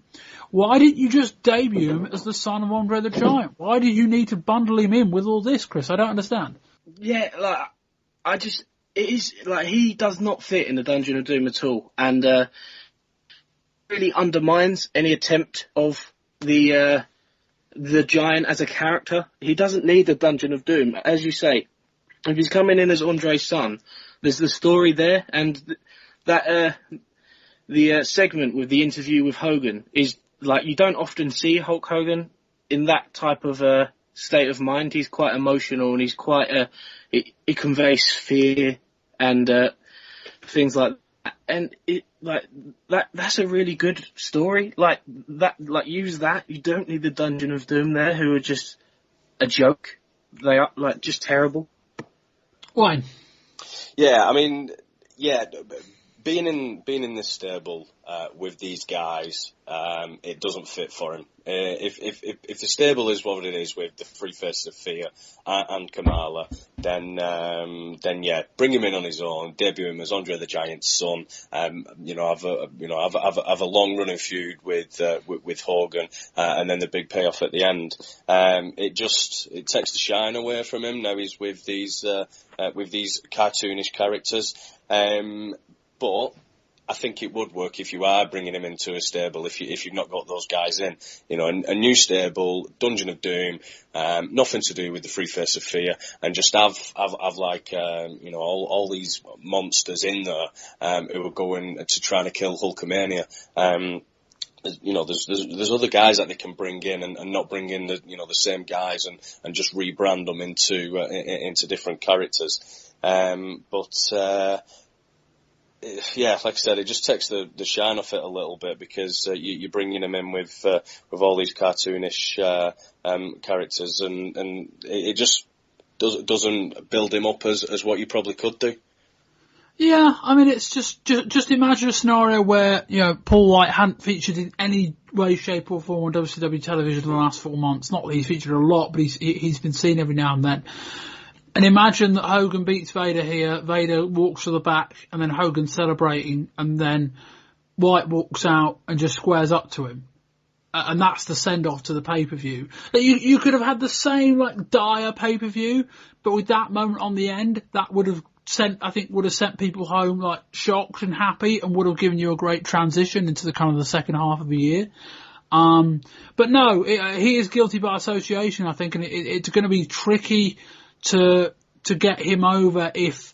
why didn't you just debut him as the son of Andre the Giant? Why did you need to bundle him in with all this, Chris? I don't understand. Yeah, it is like he does not fit in the Dungeon of Doom at all, and really undermines any attempt of the Giant as a character. He doesn't need the Dungeon of Doom, as you say. If he's coming in as Andre's son, there's the story there, and that the segment with the interview with Hogan is like you don't often see Hulk Hogan in that type of state of mind. He's quite emotional, and he's quite it conveys fear and things like that. And that's a really good story. Like use that. You don't need the Dungeon of Doom there, who are just a joke. They are just terrible. Why? Yeah, I mean, being in this stable with these guys, it doesn't fit for him. If the stable is what it is with the Three Faces of Fear and Kamala, then yeah, bring him in on his own, debut him as Andre the Giant's son. Have a long running feud with Hogan, and then the big payoff at the end. It takes the shine away from him. Now he's with these cartoonish characters, but I think it would work if you are bringing him into a stable, if you've not got those guys in. A new stable, Dungeon of Doom, nothing to do with the Three Faces of Fear, and just have like, all these monsters in there, who are going to trying to kill Hulkamania. There's other guys that they can bring in and not bring in the same guys and just rebrand them into different characters. Yeah, like I said, it just takes the shine off it a little bit, because you're bringing them in with all these cartoonish characters, and it just doesn't build him up as what you probably could do. Yeah, I mean, it's just imagine a scenario where Paul Wight hadn't featured in any way, shape, or form on WCW television in the last 4 months. Not that he's featured a lot, but he's been seen every now and then. And imagine that Hogan beats Vader here, Vader walks to the back, and then Hogan celebrating, and then White walks out and just squares up to him. And that's the send-off to the pay-per-view. You could have had the same, like, dire pay-per-view, but with that moment on the end, that would have sent people home, like, shocked and happy, and would have given you a great transition into the kind of the second half of the year. But no, he is guilty by association, I think, and it's going to be tricky to get him over if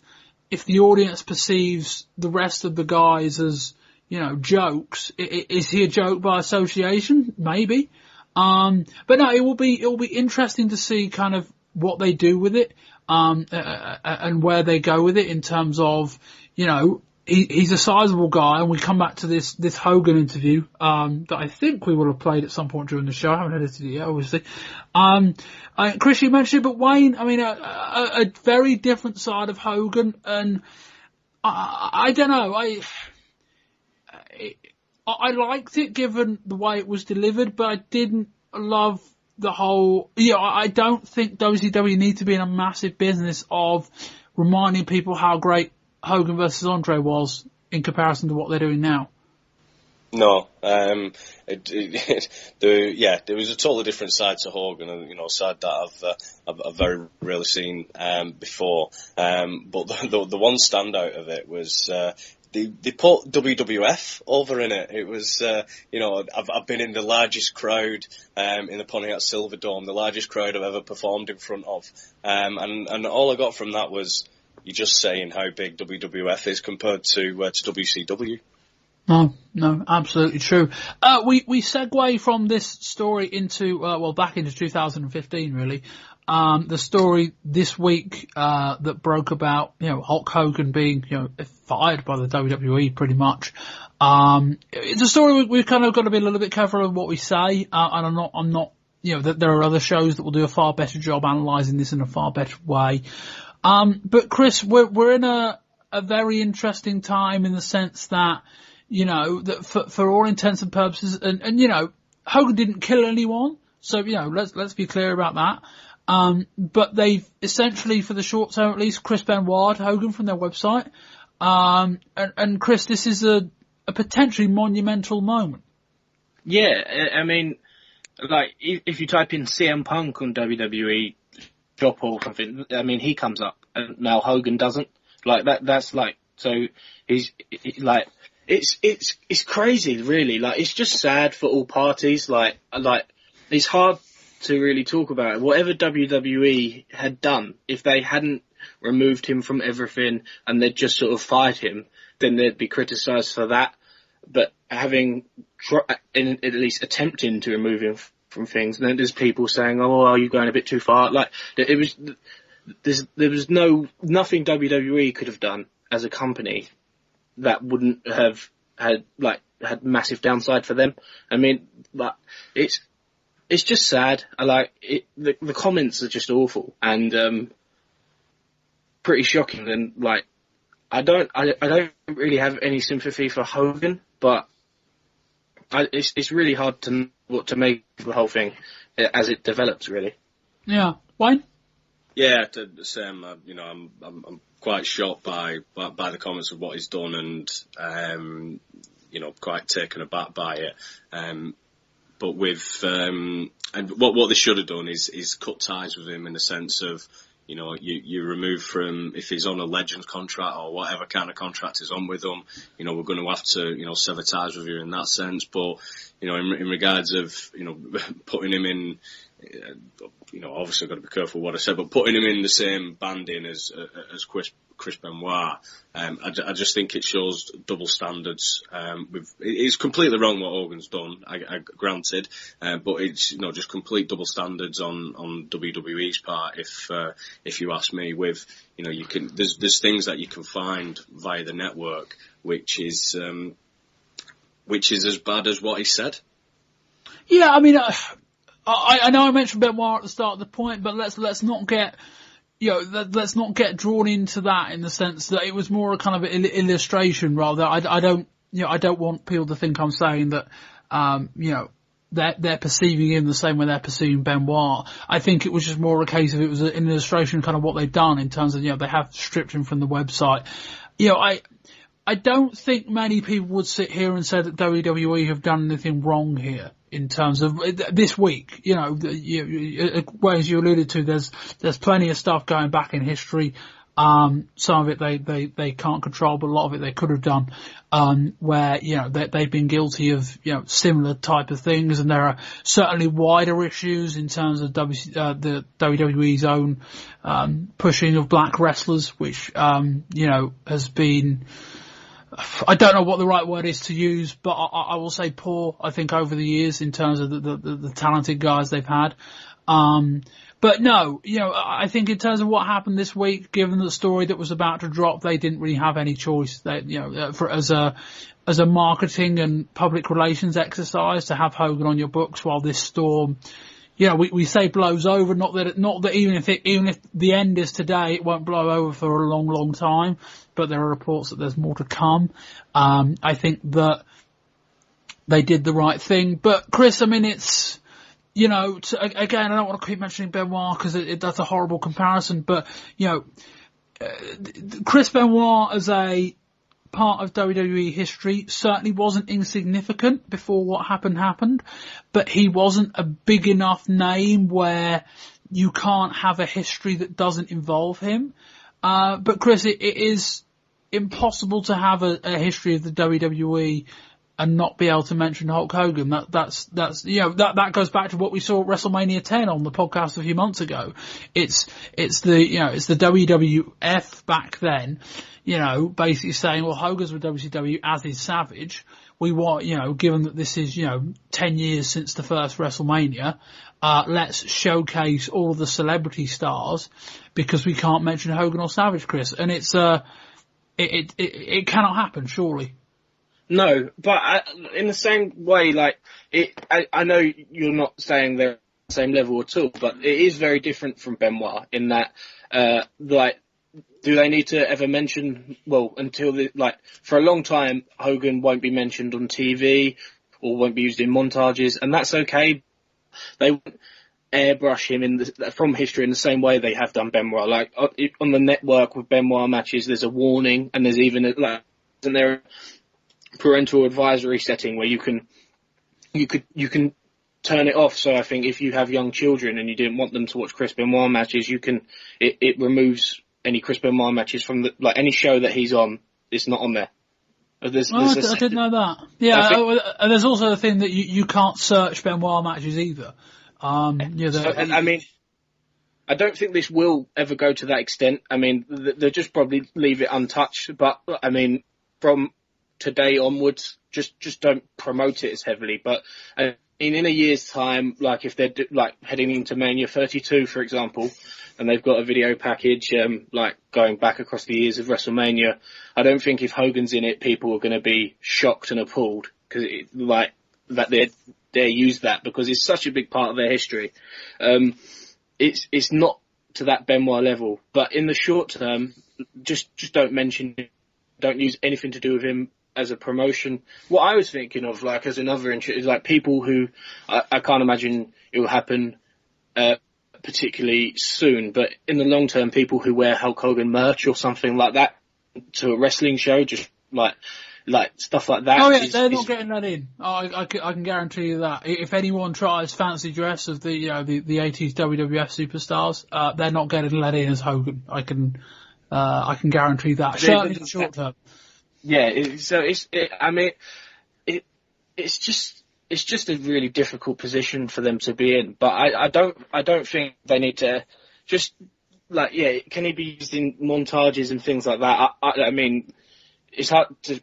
the audience perceives the rest of the guys as, you know, jokes. Is he a joke by association? Maybe. But no, it will be interesting to see kind of what they do with it, and where they go with it in terms of, you know, he's a sizable guy, and we come back to this Hogan interview, that I think we will have played at some point during the show. I haven't edited it yet, obviously. Chris, you mentioned it, but Wayne, I mean, a very different side of Hogan, and I don't know, I liked it given the way it was delivered, but I didn't love the whole, I don't think WCW need to be in a massive business of reminding people how great Hogan versus Andre was in comparison to what they're doing now. No, there was a totally different side to Hogan, and a side that I've very rarely seen before. But the one standout of it was they put WWF over in it. It was I've been in the largest crowd in the Pontiac Silverdome, the largest crowd I've ever performed in front of, and all I got from that was, you're just saying how big WWF is compared to WCW. No, absolutely true. We segue from this story into, back into 2015, really. The story this week, that broke about, Hulk Hogan being, fired by the WWE pretty much. It's a story we've kind of got to be a little bit careful of what we say, and I'm not, that there are other shows that will do a far better job analysing this in a far better way. But Chris, we're in a very interesting time in the sense that, that for all intents and purposes, and Hogan didn't kill anyone, so, let's be clear about that. But they've essentially, for the short term at least, Chris Benoit Hogan from their website. And Chris, this is a potentially monumental moment. Yeah, I mean, like, if you type in CM Punk on WWE Drop or something, I mean, he comes up, and now Hogan doesn't. Like, that's like, so he's like, it's crazy, really. Like, it's just sad for all parties. Like, it's hard to really talk about it. Whatever WWE had done, if they hadn't removed him from everything and they'd just sort of fired him, then they'd be criticised for that. But having at least attempting to remove him from things, and then there's people saying, "Oh, are you going a bit too far?" Like, there was nothing WWE could have done as a company that wouldn't have had massive downside for them. I mean, like, it's just sad. I like it. The comments are just awful and pretty shocking. And like, I don't really have any sympathy for Hogan, but it's really hard to know what to make of the whole thing as it develops, really. Yeah, Wayne? Yeah, Sam. I'm quite shocked by the comments of what he's done, and quite taken aback by it. But with and what they should have done is cut ties with him in the sense of, you remove from, if he's on a Legends contract or whatever kind of contract is on with him, we're going to have to, sever ties with you in that sense. But, in regards of, putting him in, obviously I've got to be careful what I said, but putting him in the same banding as Chris Benoit, I just think it shows double standards. It's completely wrong what Hogan's done, I granted, but it's just complete double standards on WWE's part. If you ask me, with you can there's things that you can find via the network which is as bad as what he said. Yeah, I mean, I know I mentioned Benoit at the start of the point, but let's not get, let's not get drawn into that in the sense that it was more a kind of illustration rather. I don't want people to think I'm saying that, they're perceiving him the same way they're perceiving Benoit. I think it was just more a case of it was an illustration of kind of what they've done in terms of, they have stripped him from the website. I don't think many people would sit here and say that WWE have done anything wrong here in terms of this week. Whereas you alluded to, there's plenty of stuff going back in history. Some of it they can't control, but a lot of it they could have done, where, they've been guilty of, similar type of things. And there are certainly wider issues in terms of the WWE's own, pushing of black wrestlers, which, has been, I don't know what the right word is to use, but I will say poor, I think, over the years in terms of the talented guys they've had. But no, I think in terms of what happened this week, given the story that was about to drop, they didn't really have any choice. They, as a marketing and public relations exercise to have Hogan on your books while this storm, we say blows over, not that even if the end is today, it won't blow over for a long, long time, but there are reports that there's more to come. I think that they did the right thing. But Chris, I mean, it's, again, I don't want to keep mentioning Benoit because that's a horrible comparison, but, Chris Benoit as a part of WWE history certainly wasn't insignificant before what happened, but he wasn't a big enough name where you can't have a history that doesn't involve him. But Chris, it is impossible to have a history of the WWE and not be able to mention Hulk Hogan. That goes back to what we saw at WrestleMania 10 on the podcast a few months ago. It's the WWF back then, basically saying, well, Hogan's with WCW, as is Savage. We want, given that this is, 10 years since the first WrestleMania, let's showcase all of the celebrity stars because we can't mention Hogan or Savage, Chris. And it's, it cannot happen, surely. No, but in the same way, I know you're not saying they're the same level at all, but it is very different from Benoit in that, do they need to ever mention, for a long time, Hogan won't be mentioned on TV or won't be used in montages, and that's okay. They won't airbrush him from history in the same way they have done Benoit. Like, on the network with Benoit matches, there's a warning, and there's even, isn't there parental advisory setting where you can turn it off. So I think if you have young children and you didn't want them to watch Chris Benoit matches, it removes any Chris Benoit matches from any show that he's on. It's not on there. I didn't know that. Yeah, and there's also the thing that you can't search Benoit matches either. I don't think this will ever go to that extent. I mean, they'll just probably leave it untouched. But I mean, from today onwards, just don't promote it as heavily. But in a year's time, if they're heading into Mania 32, for example, and they've got a video package going back across the years of WrestleMania, I don't think if Hogan's in it, people are going to be shocked and appalled because that they use that because it's such a big part of their history. It's not to that Benoit level, but in the short term, just don't mention it. Don't use anything to do with him as a promotion. What I was thinking of, as another interest, is people who I can't imagine it will happen particularly soon, but in the long term, people who wear Hulk Hogan merch or something like that to a wrestling show, just like stuff like that. Oh yeah, they're not getting that in. I can guarantee you that. If anyone tries fancy dress of the 80s WWF superstars, they're not getting let in as Hogan. I can guarantee that. Certainly in the short term. Yeah, it's just a really difficult position for them to be in. But I don't think they need to just can he be used in montages and things like that? I mean, it's hard to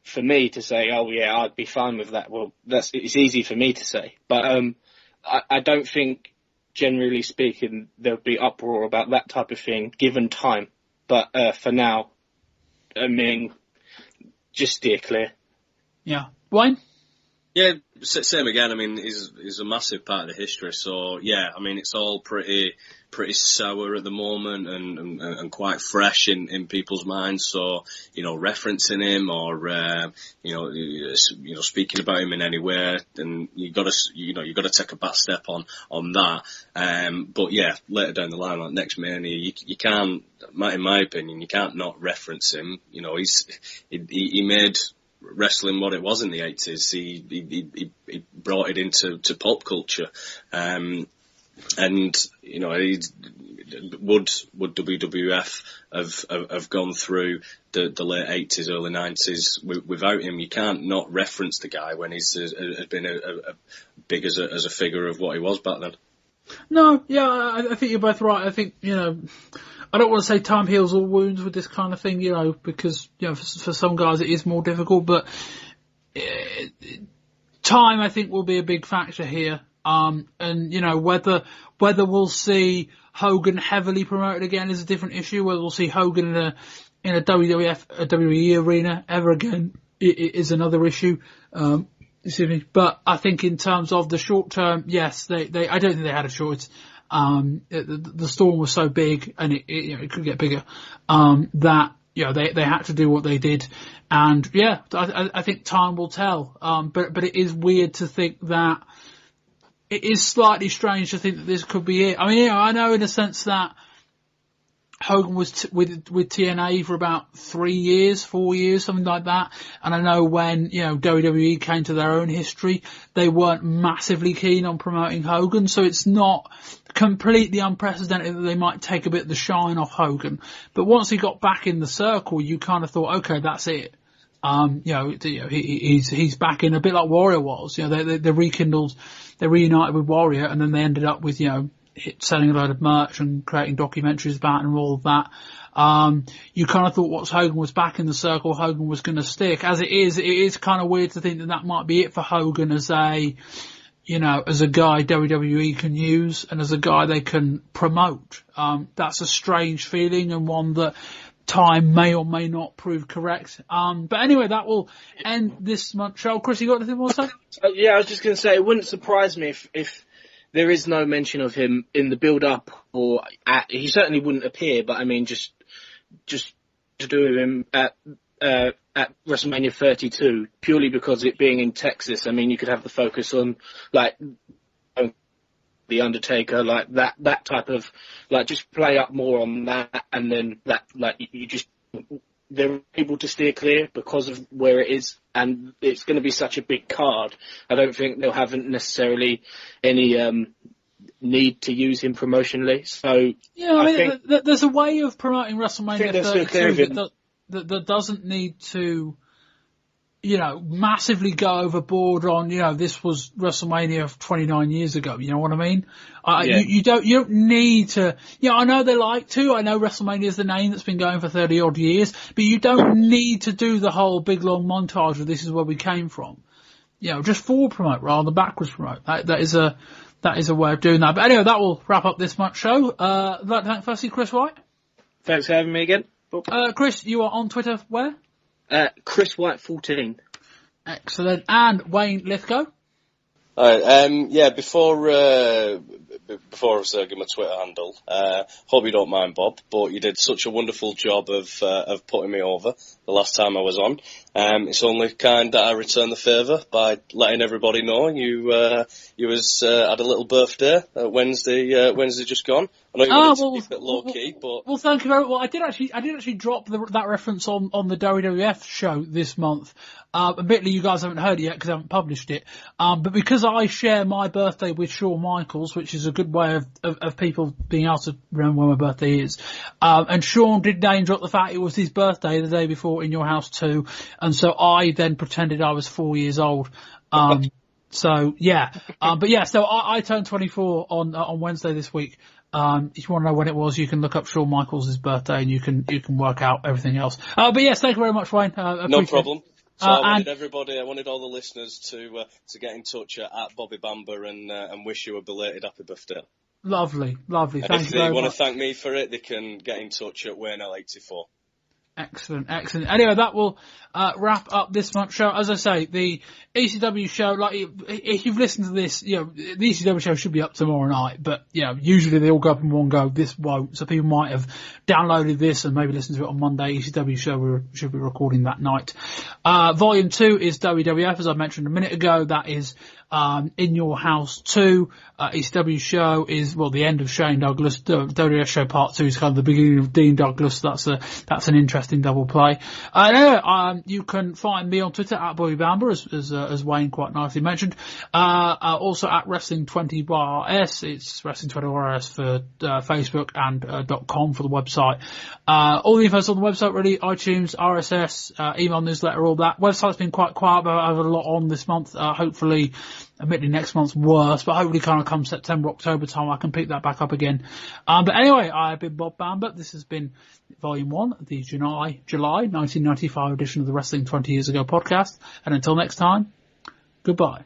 for me to say, oh yeah, I'd be fine with that. Well, it's easy for me to say, but I don't think, generally speaking, there'll be uproar about that type of thing given time. But for now, I mean, just steer clear. Yeah, Wayne. Yeah, same again. I mean, he's a massive part of the history. So yeah, I mean, it's all pretty sour at the moment and quite fresh in people's minds. So referencing him or speaking about him in any way, then you got to take a back step on that. But yeah, later down the line, like next Mania, you can't, in my opinion, you can't not reference him. He made wrestling what it was in the 80s. He brought it into pop culture, and would WWF have gone through the late 80s, early 90s without him? You can't not reference the guy when he's has been a big as a figure of what he was back then. No, yeah, I think you're both right. I think I don't want to say time heals all wounds with this kind of thing, because, for some guys it is more difficult, but time, I think, will be a big factor here. And, whether we'll see Hogan heavily promoted again is a different issue. Whether we'll see Hogan in a WWE arena ever again is another issue. Excuse me. But I think in terms of the short term, yes, I don't think they had a choice. The storm was so big, and it could get bigger, that, they had to do what they did. And yeah, I think time will tell. But it is weird to think that, it is slightly strange to think that this could be it. I mean, I know in a sense that Hogan was with TNA for about 4 years, something like that. And I know when, WWE came to their own history, they weren't massively keen on promoting Hogan. So it's not completely unprecedented that they might take a bit of the shine off Hogan. But once he got back in the circle, you kind of thought, okay, that's it. He's back in, a bit like Warrior was. They rekindled, they reunited with Warrior, and then they ended up with, selling a load of merch and creating documentaries about it and all of that. You kind of thought once Hogan was back in the circle, Hogan was going to stick. As it is kind of weird to think that might be it for Hogan as a guy WWE can use and as a guy they can promote. That's a strange feeling, and one that time may or may not prove correct. But anyway, that will end this month's show. Chris, you got anything more to say? Yeah, I was just going to say, it wouldn't surprise me if there is no mention of him in the build-up, or he certainly wouldn't appear, but I mean, just to do with him at WrestleMania 32, purely because it being in Texas. I mean, you could have the focus on, like, The Undertaker, like that type of, like, just play up more on that, and then that, like, they're able to steer clear because of where it is, and it's going to be such a big card. I don't think they'll have necessarily any need to use him promotionally. So yeah, I mean, there's a way of promoting WrestleMania 32 that doesn't need to, massively go overboard on, this was WrestleMania 29 years ago. You know what I mean? Yeah. You don't need to, I know they like to, I know WrestleMania is the name that's been going for 30 odd years, but you don't need to do the whole big long montage of this is where we came from. Just forward promote rather than backwards promote. That is a way of doing that. But anyway, that will wrap up this month's show. I'd like to thank firstly Chris White. Thanks for having me again. Chris, you are on Twitter where? Chris White 14. Excellent. And Wayne Lythgoe. Alright, before I give my Twitter handle, hope you don't mind, Bob, but you did such a wonderful job of putting me over the last time I was on. It's only kind that I return the favour by letting everybody know you had a little birthday Wednesday just gone. I know you wanted to keep it low key, but well, thank you very much. Well, I did actually drop that reference on the WWF show this month. Admittedly, you guys haven't heard it yet because I haven't published it. But because I share my birthday with Shawn Michaels, which is a good way of people being able to remember when my birthday is. And Shawn did name drop the fact it was his birthday the day before in your house too. And so I then pretended I was 4 years old. So yeah. But yeah, so I turned 24 on Wednesday this week. If you want to know when it was, you can look up Shawn Michaels' birthday and you can work out everything else. But yes, thank you very much, Wayne. No problem. So I wanted all the listeners to get in touch at Bobby Bamber and wish you a belated happy birthday. Lovely. Thank you very much. If they want to thank me for it, they can get in touch at WayneL84. Excellent. Anyway, that will wrap up this month's show. As I say, the ECW show, like, if you've listened to this, the ECW show should be up tomorrow night, but, usually they all go up in one go. This won't, so people might have downloaded this and maybe listened to it on Monday. ECW show we should be recording that night. Volume 2 is WWF, as I mentioned a minute ago. That is In Your House 2. ECW show is, the end of Shane Douglas. WWF show part 2 is kind of the beginning of Dean Douglas. That's an interesting double play. Anyway, you can find me on Twitter at Bobby Bamber, as Wayne quite nicely mentioned. Also at Wrestling20YRS. It's Wrestling20YRS for Facebook and .com for the website. All the info's on the website, really. iTunes, RSS, email newsletter, all that. Website's been quite quiet, but I have a lot on this month. Hopefully, admittedly next month's worse, but hopefully kind of come September, October time I can pick that back up again. But anyway, I've been Bob Bamber. This has been Volume 1, the July 1995 edition of the Wrestling 20 Years Ago podcast. And until next time, goodbye.